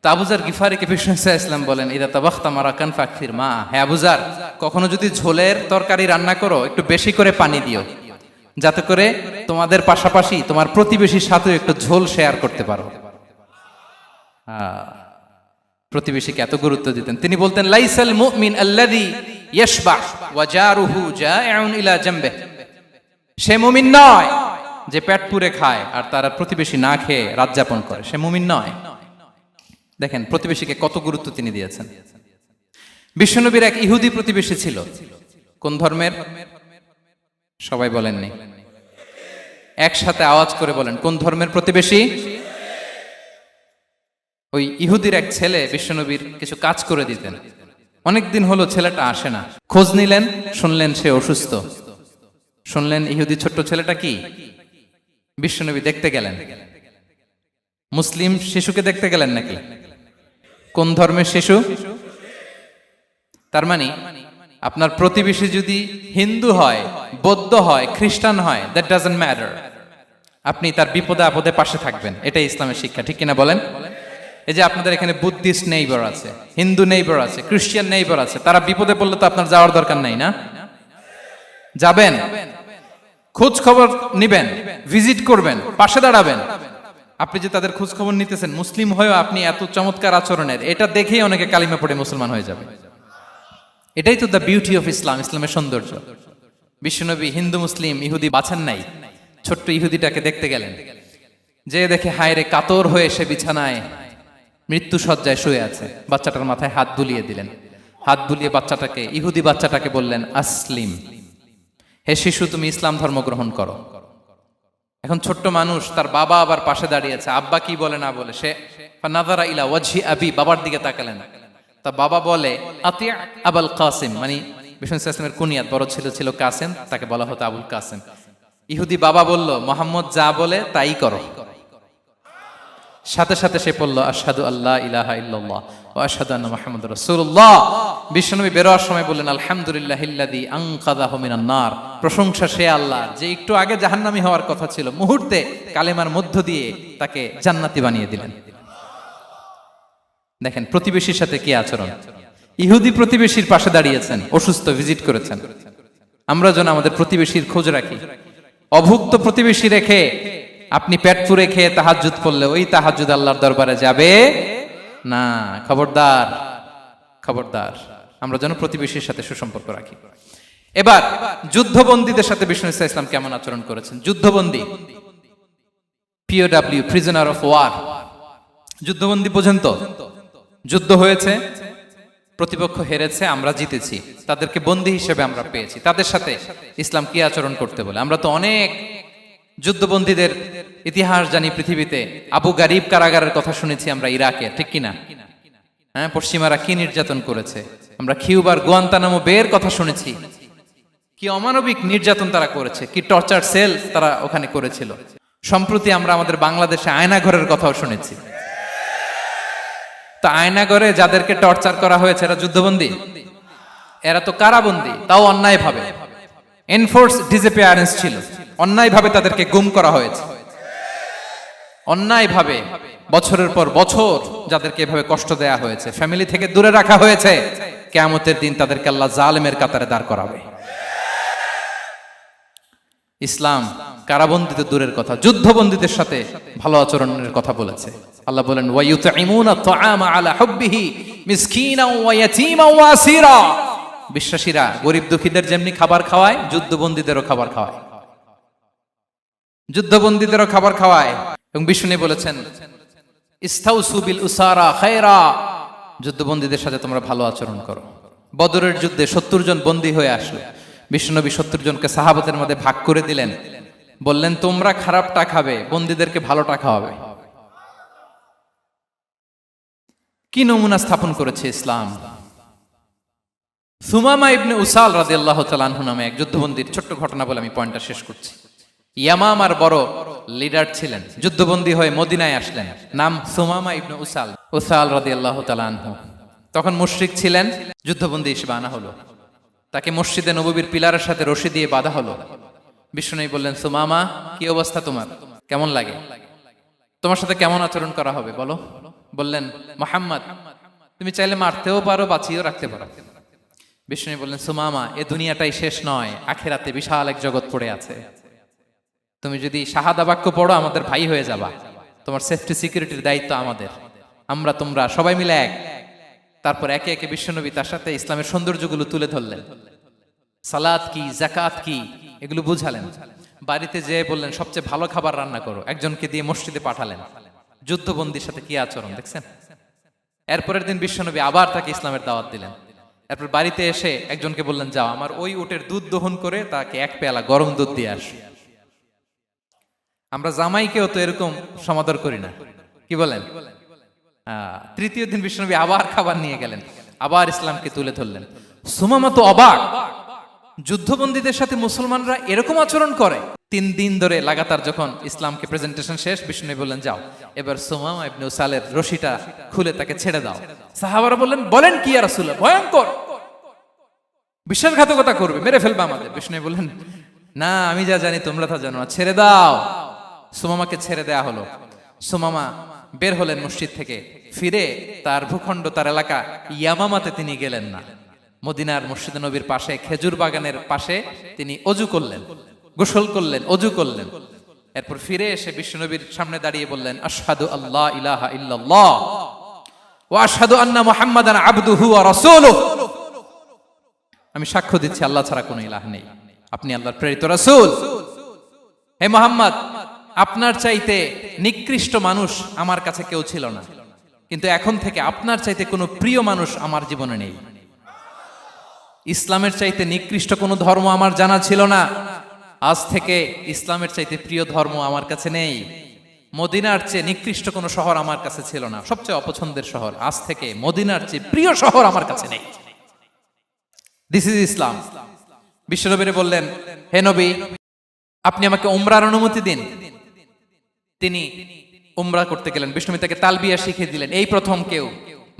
তো আবু যার গিফারিকে বিষ্ণু ইসলাম বলেন, ইদা তাবাখতা মারাকান ফাকফির মা, হে আবু যার, কখনো যদি ঝোলের তরকারি রান্না করো, একটু বেশি করে পানি দিও, যাতে করে তোমাদের পাশাপাশি তোমার প্রতিবেশীর সাথে একটু ঝোল শেয়ার করতে পারো। প্রতিবেশীকে এত গুরুত্ব দিতেন। তিনি বলতেন, লাইসাল মুমিন আল্লাযী ইয়াশবাহ ওয়া জারুহু জাইউন ইলা জামবিহি, সে মুমিন নয় যে পেট পুরে খায় আর তার প্রতিবেশী না খেয়ে রাত যাপন করে, সে মুমিন নয়। দেখেন প্রতিবেশীকে কত গুরুত্ব তিনি দিয়েছেন। বিশ্বনবীর এক ইহুদি প্রতিবেশী ছিল। কোন ধর্মের? সবাই বলেননি, একসাথে আওয়াজ করে বলেন, কোন ধর্মের প্রতিবেশী? ওই ইহুদির এক ছেলে বিশ্বনবীর কিছু কাজ করে দিতেন। অনেকদিন হলো ছেলেটা আসে না। খোঁজ নিলেন, শুনলেন সে অসুস্থ। শুনলেন ইহুদি ছোট্ট ছেলেটা কি, বিশ্বনবী দেখতে গেলেন। মুসলিম শিশুকে দেখতে গেলেন নাকি? কোন ধর্মের শিশু? তার মানে আপনার প্রতিবেশী যদি হিন্দু হয়, বৌদ্ধ হয়, খ্রিস্টান হয়, দ্যাট ডাজন্ট ম্যাটার। আপনি তার বিপদে আপদে পাশে থাকবেন, এটাই ইসলামের শিক্ষা, ঠিক কিনা বলেন? এই যে আপনাদের এখানে বুদ্ধিস্ট নেইবার আছে, হিন্দু নেইবার আছে, খ্রিস্টান নেইবার আছে, তারা বিপদে পড়লে তো আপনার যাওয়ার দরকার নাই, না? যাবেন, খোঁজ খবর নিবেন, ভিজিট করবেন, পাশে দাঁড়াবেন। আপনি যে তাদের খোঁজ খবর নিতেছেন, মুসলিম হয়েও আপনি এত চমৎকার আচরণের, এটা দেখেই অনেকে কালিমা পড়ে মুসলমান হয়ে যাবে। এটাই তো দ্য বিউটি অফ ইসলাম, ইসলামের সৌন্দর্য। বিশ্বনবী হিন্দু মুসলিম ইহুদি বাছান নাই, ছোট্ট ইহুদিটাকে দেখতে গেলেন, যে দেখে হায় রে, কাতর হয়ে সে বিছানায় মৃত্যু সজ্জায় শুয়ে আছে, বাচ্চাটার মাথায় হাত বুলিয়ে দিলেন। হাত বুলিয়ে বাচ্চাটাকে, ইহুদি বাচ্চাটাকে বললেন, আসলিম, হে শিশু, তুমি ইসলাম ধর্ম গ্রহণ করো। এখন ছোট্ট মানুষ, তার বাবা আবার পাশে দাঁড়িয়ে আছে, আব্বা কি বলে না বলে, সে নাযারা ইলা ওয়াজহি আবি, বাবার দিকে তাকালেন। তা বাবা বলে, আতি আবুল কাসিম, মানে বিষ্ণু ইসলামের কুনিয়াত, বড় ছেলে ছিল কাসেম, তাকে বলা হতো আবুল কাসেম। ইহুদি বাবা বলল, মোহাম্মদ যা বলে তাই করো। সাথে সাথে সে পড়ল, আশহাদু আল্লাহ ইলাহা ইল্লাল্লাহ ওয়া আশহাদু আন্না মুহাম্মাদুর রাসূলুল্লাহ। বিশ্বনবী বেরোয়ার সময় বললেন, আলহামদুলিল্লাহিল্লাযী আনকাযাহু মিনান নার, প্রশংসা সে আল্লাহ যে একটু আগে জাহান্নামী হওয়ার কথা ছিল, মুহূর্তে কালেমার মধ্য দিয়ে তাকে জান্নাতি বানিয়ে দিলেন। দেখেন প্রতিবেশীর সাথে কি আচরণ। ইহুদি প্রতিবেশীর পাশে দাঁড়িয়েছেন, অসুস্থ, ভিজিট করেছেন। আমরা যেন আমাদের প্রতিবেশীর খোঁজ রাখি। অভুক্ত প্রতিবেশী রেখে আপনি পেট পুরে খেয়ে তাহাজ্জুদ পড়লে ওই তাহাজ্জুদ আল্লাহর দরবারে যাবে না। খবরদার, খবরদার, আমরা যেন প্রতিবেশীর সাথে সুসম্পর্ক রাখি। এবার যুদ্ধবন্দীদের সাথে বিষ্ণু ইসলাম কেমন আচরণ করেছেন। যুদ্ধবন্দী, পিওডব্লিউ, প্রিজনার অফ ওয়ার, যুদ্ধবন্দী পর্যন্ত যুদ্ধ হয়েছে, প্রতিপক্ষ হেরেছে, আমরা জিতেছি, তাদেরকে বন্দী হিসেবে আমরা পেয়েছি, তাদের সাথে ইসলাম কি আচরণ করতে বলে। আমরা তো অনেক যুদ্ধবন্দীদের ইতিহাস জানি পৃথিবীতে। আবু গারিব কারাগারের কথা শুনেছি আমরা ইরাকে, ঠিক কিনা? হ্যাঁ, পশ্চিমারা কি নির্যাতন করেছে। আমরা কিউবার গুয়ান্তানামো বের কথা শুনেছি, কি অমানবিক নির্যাতন তারা করেছে, কি টর্চার সেল তারা ওখানে করেছিল। সম্প্রতি আমরা আমাদের বাংলাদেশে আয়নাঘরের কথাও শুনেছি। তা আয়নাঘরে যাদেরকে টর্চার করা হয়েছে এরা যুদ্ধবন্দী? এরা তো কারাবন্দী, তাও অন্যায় ভাবে। এনফোর্স ডিসঅ্যাপিয়ারেন্স ছিল, অন্যায় ভাবে তাদেরকে গুম করা হয়েছে। অন্যায় ভাবে বছরের পর বছর যাদেরকে এভাবে কষ্ট দেয়া হয়েছে, ফ্যামিলি থেকে দূরে রাখা হয়েছে, কিয়ামতের দিন তাদেরকে আল্লাহ জালেমের কাতারে দাঁড় করাবে। ইসলাম কারাবন্দী তো দূরের কথা, যুদ্ধবন্দীদের সাথে ভালো আচরণের কথা বলেছে। আল্লাহ বলেন, ওয়া ইউতঈমুনা আত-তাআমা আলা হুব্বিহি মিসকিনাও ওয়া ইয়াতীমান ওয়া আসীরা। বিশ্বাসীরা গরিব দুঃখীদের যেমনি খাবার খাওয়ায়, যুদ্ধবন্দীদেরও খাবার খাওয়ায়, যুদ্ধবন্দীদেরও খাবার খাওয়ায়। এবং বিষ্ণু বলেছেন, ইস্তাউসু বিল উসারা খায়রা, যুদ্ধবন্দীদের সাথে তোমরা ভালো আচরণ করো। বদরের যুদ্ধে 70 জন বন্দী হয়ে আসলো। বিশ্বনবী 70 জনকে সাহাবাদের মধ্যে ভাগ করে দিলেন, বললেন তোমরা খারাপটা খাবে, বন্দীদেরকে ভালোটা খাওয়াবে। কি নমুনা স্থাপন করেছে ইসলাম। সুমামা ইবনে উসাল রাদিয়াল্লাহু তাআলা আনহু নামে এক যুদ্ধবন্দীর ছোট্ট ঘটনা বলে আমি পয়েন্টটা শেষ করছি। ইয়ামামার বড় লিডার ছিলেন, যুদ্ধবন্দী হয়ে মদিনায় আসলেন, নাম সুমামা ইবনে উসাল রাদিয়াল্লাহু তাআলা আনহু। তখন মুশরিক ছিলেন, যুদ্ধবন্দী হিসেবে আনা হলো। তাকে মসজিদে নববীর পিলারের সাথে রশি দিয়ে বাঁধা হলো। বিষ্ণু বললেন, সুমামা কি অবস্থা তোমার, কেমন লাগে, তোমার সাথে কেমন আচরণ করা হবে বলো। বললেন, মুহাম্মদ তুমি চাইলে মারতেও পারো, বাঁচিয়েও রাখতে পারো। বিষ্ণু বললেন, সুমামা এ দুনিয়াটাই শেষ নয়, আখিরাতে বিশাল এক জগৎ পড়ে আছে। তুমি যদি শাহাদা বাক্য পড়ো আমাদের ভাই হয়ে যাবা, তোমার সেফটি সিকিউরিটির দায়িত্ব আমাদের, আমরা তোমরা সবাই মিলে এক। তারপর একে একে বিশ্বনবী তার সাথে ইসলামের সৌন্দর্যগুলো তুলে ধরলেন, সালাত কি, যাকাত কি, এগুলো বুঝালেন। বাড়িতে যেয়ে বললেন সবচেয়ে ভালো খাবার রান্না করো, একজনকে দিয়ে মসজিদে পাঠালেন। যুদ্ধবন্দীর সাথে কি আচরণ দেখছেন। এরপরের দিন বিশ্বনবী আবার তাকে ইসলামের দাওয়াত দিলেন। এরপর বাড়িতে এসে একজনকে বললেন, যাও আমার ওই উটের দুধ দহন করে তাকে এক পেয়ালা গরম দুধ দিয়ে আস। আমরা জামাইকেও তো এরকম সমাদর করি না, কি বলেন। তৃতীয় দিন বিশ্বনবী আবার খাবার নিয়ে গেলেন, আবার ইসলামকে তুলে ধরলেন। সুমামা তো অবাক, যুদ্ধবন্দীদের সাথে মুসলমানরা এরকম আচরণ করে। 3 দিন ধরে লাগাতার যখন ইসলামকে প্রেজেন্টেশন শেষ, বিষ্ণু বললেন, যাও এবার সুমামা ইবনে উসালের রশিটা খুলে তাকে ছেড়ে দাও। সাহাবারা বললেন, বলেন কি ইয়া রাসূলুল্লাহ, ভয়ঙ্কর। বিশ্বাসঘাতকতা করবে, মেরে ফেলবে আমাদের। বিষ্ণু বললেন, না, আমি যা জানি তোমরা তা জানো না, ছেড়ে দাও। সুমামাকে ছেড়ে দেয়া হলো। সুমামা বের হলেন মসজিদ থেকে, ফিরে তার ভূখণ্ড, তার এলাকা ইয়ামামাতে তিনি গেলেন না। মদিনার মসজিদ নবীর পাশে খেজুর বাগানের পাশে তিনি অজু করলেন, গোসল করলেন, অজু করলেন। এরপর ফিরে এসে বিশ্বনবীর সামনে দাঁড়িয়ে বললেন, আশহাদু আল্লাহ ইলাহা ইল্লাল্লাহ ওয়া আশহাদু আন্না মুহাম্মাদান আবদুহু ওয়া রাসূলুহু। আমি সাক্ষ্য দিচ্ছি আল্লাহ ছাড়া কোনো ইলাহ নেই, আপনি আল্লাহর প্রেরিত রাসূল। হে মুহাম্মদ, আপনার চাইতে নিকৃষ্ট মানুষ আমার কাছে কেউ ছিল না, কিন্তু এখন থেকে আপনার চাইতে কোনো প্রিয় মানুষ আমার জীবনে নেই। ইসলামের চাইতে নিকৃষ্ট কোনো ধর্ম আমার জানা ছিল না, আজ থেকে ইসলামের চাইতে প্রিয় ধর্ম আমার কাছে নেই। মদিনার চেয়ে নিকৃষ্ট কোনো শহর আমার কাছে ছিল না, সবচেয়ে অপছন্দের শহর, আজ থেকে মদিনার চেয়ে প্রিয় শহর আমার কাছে নেই। দিস ইজ ইসলাম। বিশ্বনবী বললেন, হে নবী, আপনি আমাকে উমরার অনুমতি দিন। তিনি উমরা করতে গেলেন। বিষ্ণু তাকে তালবিয়া শিখিয়ে দিলেন। এই প্রথম কেউ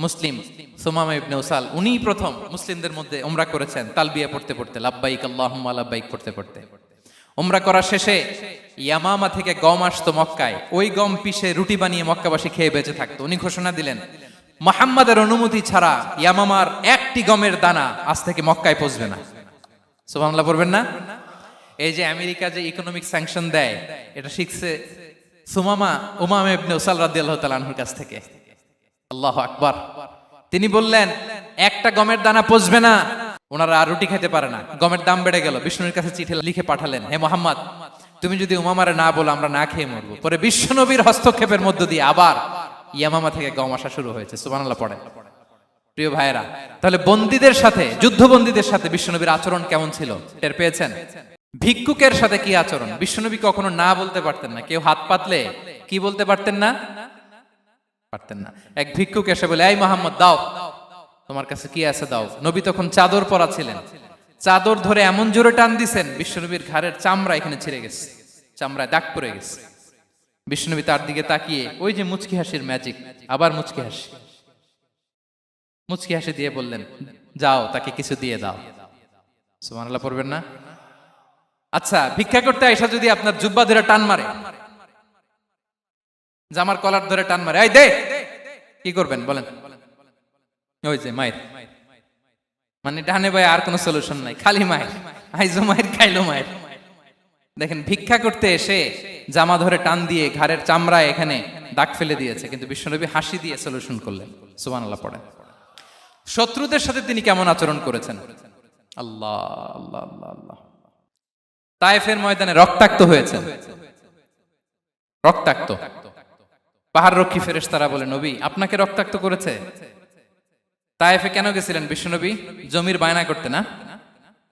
মুসলিম, সুমামা ইবনে উসাল, উনিই প্রথম মুসলিমদের মধ্যে উমরা করেছেন তালবিয়া পড়তে পড়তে, লাব্বাইক আল্লাহুম্মা লাব্বাইক পড়তে পড়তে। উমরা করা শেষে ইয়ামামা থেকে গম আসতো মক্কায়, ওই গম পিষে রুটি বানিয়ে মক্কাবাসী খেয়ে বেঁচে থাকতো। উনি ঘোষণা দিলেন, মুহাম্মাদের অনুমতি ছাড়া ইয়ামামার একটি গমের দানা আজ থেকে মক্কায় পৌঁছবে না। সুবহানাল্লাহ পড়বেন না? এই যে আমেরিকা যে ইকোনমিক স্যাংশন দেয়, এটা শিখছে সুমামা উমামা ইবনে উসাল রাদিয়াল্লাহু তাআলা আনহুর কাছ থেকে। আল্লাহু আকবার। তিনি বললেন, একটা গমের দানা পচবে না, ওনারা আর রুটি খেতে পারে না। গমের দাম বেড়ে গেল। বিষ্ণুর কাছে চিঠি লিখে পাঠালেন, হে মুহাম্মদ, তুমি যদি উমামারে না বলো আমরা না খেয়ে মরবো। পরে বিশ্বনবীর হস্তক্ষেপের মধ্য দিয়ে আবার ইয়ামামা থেকে গম আসা শুরু হয়েছে। সুবহানাল্লাহ পড়ে। প্রিয় ভাইয়েরা, তাহলে বন্দীদের সাথে, যুদ্ধবন্দীদের সাথে বিশ্বনবীর আচরণ কেমন ছিল টের পেয়েছেন? ভিক্ষুকের সাথে কি আচরণ? বিশ্বনবী কখনো না বলতে পারতেন না। কেউ হাত পাতলে কি বলতে পারতেন না? পারতেন না। এক ভিক্ষুক এসে বলে, এই মুহাম্মদ, দাও, তোমার কাছে কি আছে দাও। নবী তখন চাদর পরা ছিলেন। চাদর ধরে এমন জোরে টান দিছেন, বিশ্বনবীর ঘাড়ের চামড়া এখানে ছিঁড়ে গেছে, চামড়ায় দাগ পড়ে গেছে। বিশ্বনবী তার দিকে তাকিয়ে, ওই যে মুচকি হাসির ম্যাজিক, আবার মুচকি হাসি, মুচকি হাসি দিয়ে বললেন, যাও, তাকে কিছু দিয়ে দাও। সুবহানাল্লাহ পড়বেন না? আচ্ছা, ভিক্ষা করতে আইসা যদি আপনার জুব্বা ধরে টান মারে, জামার কলার ধরে টান মারে, এই দে, কি করবেন বলেন? ওই যে মায়ের, মানে ডানে ভাই আর কোনো সলিউশন নাই, খালি মায়ের, আইজো মায়ের, খাইলো মায়ের। দেখেন, ভিক্ষা করতে এসে জামা ধরে টান দিয়ে ঘাড়ের চামড়ায় এখানে দাগ ফেলে দিয়েছে, কিন্তু বিশ্বনবী হাসি দিয়ে সলিউশন করলেন। সুবহানাল্লাহ পড়ে। শত্রুদের সাথে তিনি কেমন আচরণ করেছেন? আল্লাহ আল্লাহ আল্লাহ আল্লাহ। তায়েফের ময়দানে রক্তাক্ত হয়েছে, রক্তাক্ত। পাহাড় রক্ষী ফেরেশতারা বলে, নবী, আপনাকে রক্তাক্ত করেছে? তায়েফে কেন গেছিলেন বিশ্বনবী? জমির বায়না করতে না?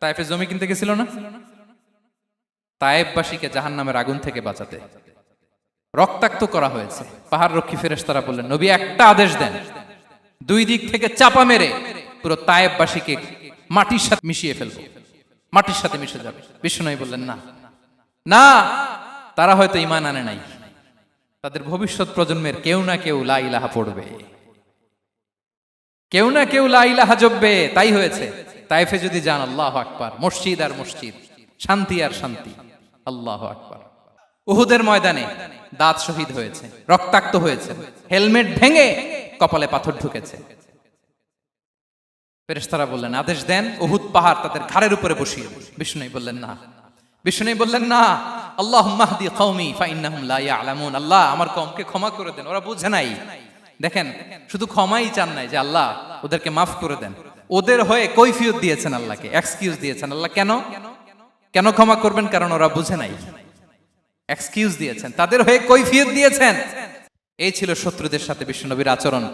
তায়েফে জমি কিনতে গেছিল না? তায়েফবাসীকে জাহান্নামের আগুন থেকে বাঁচাতে রক্তাক্ত করা হয়েছে। পাহাড় রক্ষী ফেরেশতারা বললেন, নবী, একটা আদেশ দেন, দুই দিক থেকে চাপা মেরে পুরো তায়েফবাসীকে মাটির সাথে মিশিয়ে ফেলবো, মাটির সাথে মিশে যাবে। বিশ্বনবী বললেন, না না, তারা হয়তো ঈমান আনে নাই, তাদের ভবিষ্যৎ প্রজন্মের কেউ না কেউ লা ইলাহা পড়বে, কেউ না কেউ লা ইলাহা জপবে। তাই হয়েছে। তায়েফে যদি যান, আল্লাহু আকবার, মসজিদ আর মসজিদ, শান্তি আর শান্তি। আল্লাহু আকবার। উহুদের ময়দানে দাঁত শহীদ হয়েছে, রক্তাক্ত হয়েছে, হেলমেট ভেঙে কপালে পাথর ঢুকেছে। ফেরেশতারা বললেন, আদেশ দেন, উহুদ পাহাড় তাদের ঘাড়ের উপরে বসিয়ে। বিষ্ণু বললেন, না। বিষ্ণু বললেন, না, আল্লাহুম্মা হদি কওমি ফাইন্নাহুম লা ইয়ালামুন। আল্লাহ, আমার কওমকে ক্ষমা করে দেন, ওরা বুঝে নাই। দেখেন, শুধু ক্ষমাই চান নাই যে আল্লাহ ওদেরকে মাফ করে দেন, ওদের হয়ে কৈফিয়ত দিয়েছেন আল্লাহকে, এক্সকিউজ দিয়েছেন। আল্লাহ কেন কেন ক্ষমা করবেন? কারণ ওরা বুঝে নাই। এক্সকিউজ দিয়েছেন, তাদের হয়ে কৈফিয়ত দিয়েছেন। এই ছিল শত্রুদের সাথে বিশ্বনবীর আচরণ।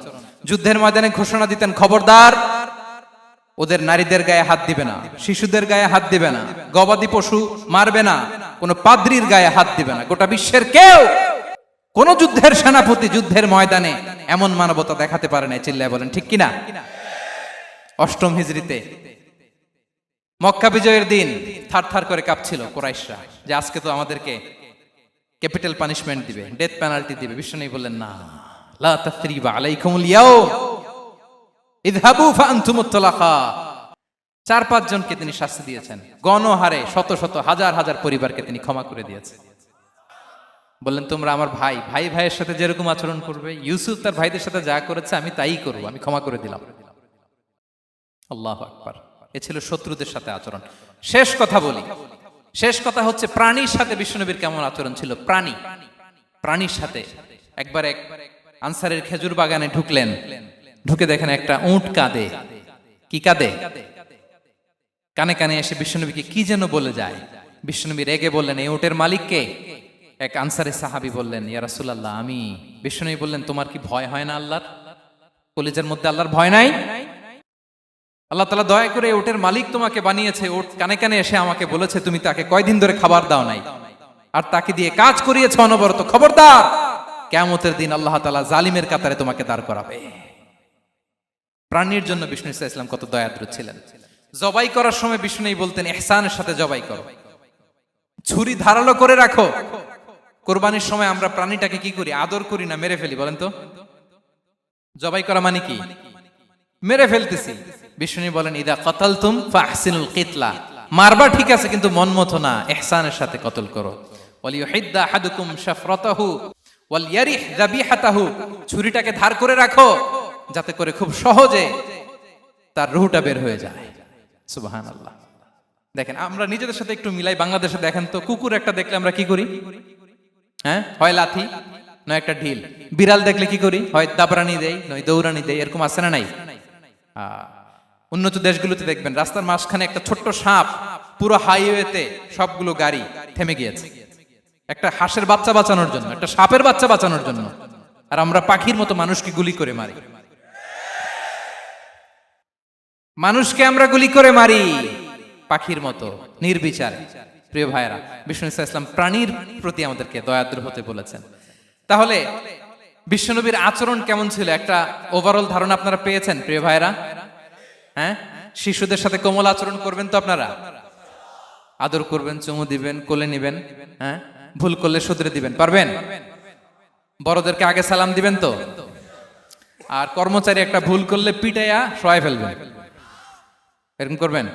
যুদ্ধের ময়দানে ঘোষণা দিতেন, খবরদার, ওদের নারীদের গায়ে হাত দিবে না, শিশুদের গায়ে হাত দিবে না, গবাদি পশু মারবে না, কোন পাদ্রীর গায়ে হাত দিবে না। গোটা বিশ্বের কেউ, কোন যুদ্ধের সেনাপতি যুদ্ধের ময়দানে এমন মানবতা দেখাতে পারে না। চিল্লায় বলেন ঠিক কিনা? অষ্টম হিজরিতে মক্কা বিজয়ের দিন থার থার করে কাঁপছিল কুরাইশরা, যে আজকে তো আমাদেরকে ক্যাপিটাল পানিশমেন্ট দিবে, ডেথ পেনাল্টি দিবে। বিশ্বনবী বললেন, না, লা তাসরিবা আলাইকুমুল ইয়াউম, ইযহাবু ফাআনতুমুত তুলাকা। 4-5 জনকে তিনি শাস্তি দিয়েছেন, গণহারে শত শত হাজার হাজার পরিবারকে তিনি ক্ষমা করে দিয়েছেন। বললেন তোমরা আমার ভাই, ভাই ভাইয়ের সাথে যেরকম আচরণ করবে, ইউসুফ তার ভাইদের সাথে যা করেছে আমি তাই করব, আমি ক্ষমা করে দিলাম। আল্লাহু আকবার। এ ছিল শত্রুদের সাথে আচরণ। শেষ কথা বলি, শেষ কথা হচ্ছে প্রাণীর সাথে বিশ্বনবীর কেমন আচরণ ছিল। প্রাণীর সাথে একবার এক আনসারের খেজুর বাগানে ঢুকলেন, ঢুকে দেখেন একটা উট কাঁদে। কি কাঁদে? কানে কানে এসে বিশ্বনবীকে কি যেন বলে যায়। বিশ্বনবী রেগে বললেন, এই উটের মালিক কে? এক আনসারের সাহাবী বললেন, ইয়া রাসূলুল্লাহ আমি। বিশ্বনবী বললেন, তোমার কি ভয় হয় না আল্লাহর? কলিজার মধ্যে আল্লাহর ভয় নাই? আল্লাহ তাআলা দয়া করে উটের মালিক তোমাকে বানিয়েছে, উট কানে কানে এসে আমাকে বলেছে তুমি তাকে কয়দিন ধরে খাবার দাও নাই, আর তাকে দিয়ে কাজ করিয়েছে অনবরত। খবরদার, কিয়ামতের দিন আল্লাহ তাআলা জালিমের কাতারে তোমাকে দাঁড় করাবে। প্রাণীর জন্য বিষ্ণু ইসলাম কত দয়াদ্র ছিলেন। জবাই করার সময় বিষ্ণু বলতেন, ইহসানের সাথে জবাই করো, ছুরি ধারালো করে রাখো। কোরবানির সময় আমরা প্রাণীটাকে কি করি? আদর করি না, মেরে ফেলি। বলেন তো, জবাই করা মানে কি? মেরে ফেলতেছি। বিষ্ণু বলেন, ইদা কাতালতুম ফাহসিনুল কিতলা, মারবা ঠিক আছে কিন্তু মন মতো না, ইহসানের সাথে কতল করো। ওয়ালিয়ুহিদ্দা আহাদুকুম শাফরাতাহু ওয়ালইয়ারিহ যাবিহাতাহু, ছুরিটাকে ধার করে রাখো যাতে করে খুব সহজে তার রূহটা বের হয়ে যায়। সুবহানাল্লাহ। দেখেন আমরা নিজেদের সাথে একটু মিলাই। বাংলাদেশে দেখেন তো, কুকুর একটা দেখলে আমরা কি করি? হ্যাঁ, হয় লাথি নয় একটা ঢিল। বিড়াল দেখলে কি করি? হয় দাবরানি দেই নয় দৌড়ানি দেই। এরকম আছে না নাই? উন্নত দেশগুলোতে দেখবেন রাস্তার মাঝখানে একটা ছোট্ট সাপ, পুরো হাইওয়েতে সবগুলো গাড়ি থেমে গিয়েছে একটা হাঁসের বাচ্চা বাঁচানোর জন্য, একটা সাপের বাচ্চা বাঁচানোর জন্য। আর আমরা পাখির মতো মানুষকে গুলি করে মারি। মানুষকে আমরা গুলি করে মারি পাখির মতো নির্বিচারে। প্রিয় ভাইয়েরা, বিষ্ণু ইসলাম প্রাণীর প্রতি আমাদেরকে দয়াদ্র হতে বলেছেন। তাহলে বিশ্বনবীর আচরণ কেমন ছিল একটা ওভারঅল ধারণা আপনারা পেয়েছেন প্রিয় ভাইয়েরা? হ্যাঁ, শিশুদের সাথে কোমল আচরণ করবেন তো আপনারা? আদর করবেন, চুমু দিবেন, কোলে নিবেন। হ্যাঁ, ভুল করলে শুধরে দিবেন, পারবেন? বড়দেরকে আগে সালাম দিবেন তো? আর কর্মচারী একটা ভুল করলে পিটাইয়া শোয়াই ফেলবেন, এরকম করবেন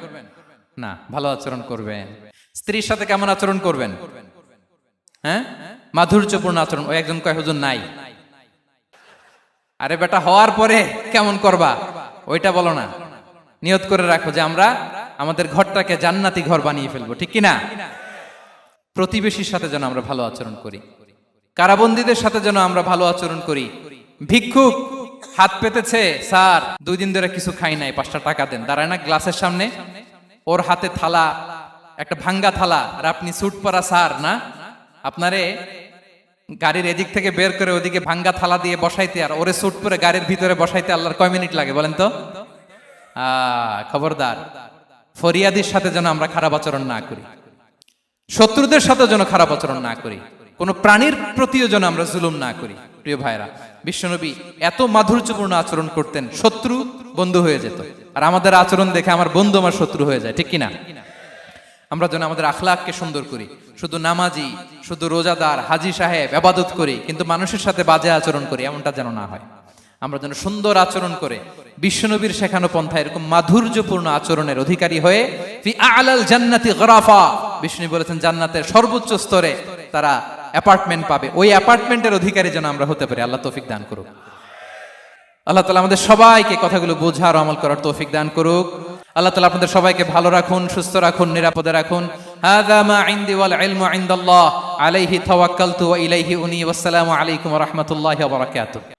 না? ভালো আচরণ করবেন। স্ত্রীর সাথে কেমন আচরণ করবেন? হ্যাঁ, মাধুর্যপূর্ণ আচরণ। ওই একজন কয় হুজুর নাই। আরে বেটা, হওয়ার পরে কেমন করবা ওইটা বলো না। নিয়ত করে রাখো যে আমরা আমাদের ঘরটাকে জান্নাতি ঘর বানিয়ে ফেলবো, ঠিক কিনা? প্রতিবেশীর সাথে যেন আমরা ভালো আচরণ করি, কারাবন্দীদের সাথে যেন আমরা ভালো আচরণ করি। ভিক্ষুক হাত পেতেছে, স্যার 2 দিন ধরে কিছু খাই নাই, 5টা টাকা দেন। দাঁড়ায় না গ্লাসের সামনে, ওর হাতে থালা, একটা ভাঙ্গা থালা, আর আপনি স্যুট পরা স্যার না, আপনারে গাড়ির এদিক থেকে বের করে ওদিকে ভাঙ্গা থালা দিয়ে বসাইতে আর ওরে স্যুট পরে গাড়ির ভিতরে বসাইতে আল্লাহর কয় মিনিট লাগে বলেন তো? খবরদার, ফরিয়াদির সাথে যেন আমরা খারাপ আচরণ না করি, শত্রুদের সাথে যেন খারাপ আচরণ না করি, কোন প্রাণীর প্রতিও যেন আমরা জুলুম না করি। প্রিয় ভাইরা, বিশ্বনবী এত মাধুর্যপূর্ণ আচরণ করতেন, শত্রু বন্ধু হয়ে যেত। আর আমাদের আচরণ দেখে আমার বন্ধু আমার শত্রু হয়ে যায়, ঠিক কিনা? আমরা যেন আমাদের আখলাককে সুন্দর করি। শুধু নামাজি, শুধু রোজাদার, হাজি সাহেব ইবাদত করি কিন্তু মানুষের সাথে বাজে আচরণ করি, এমনটা যেন না হয়। আমরা যেন সুন্দর আচরণ করে বিশ্বনবীর শেখানো পন্থা এরকম মাধুর্যপূর্ণ আচরণের অধিকারী হয়ে ফি আ'লাল জান্নাতি গরাফা, বিষ্ণু বলেছেন জান্নাতের সর্বোচ্চ স্তরে তারা অ্যাপার্টমেন্ট পাবে। ওই অ্যাপার্টমেন্টের অধিকারী যেন আমরা হতে পারি। আল্লাহ তৌফিক দান করুক। আল্লাহ তাআলা আমাদের সবাইকে কথাগুলো বোঝার আমল করার তৌফিক দান করুক। আল্লাহ তাআলা আপনাদের সবাইকে ভালো রাখুন, সুস্থ রাখুন, নিরাপদে রাখুন। হাযা মা ইনদি ওয়াল ইলমু ইনদাল্লাহ আলাইহি তাওয়াক্কালতু ওয়া ইলাইহি উনী। ওয়াসসালামু আলাইকুম ওয়া রাহমাতুল্লাহি ওয়া বারাকাতুহু।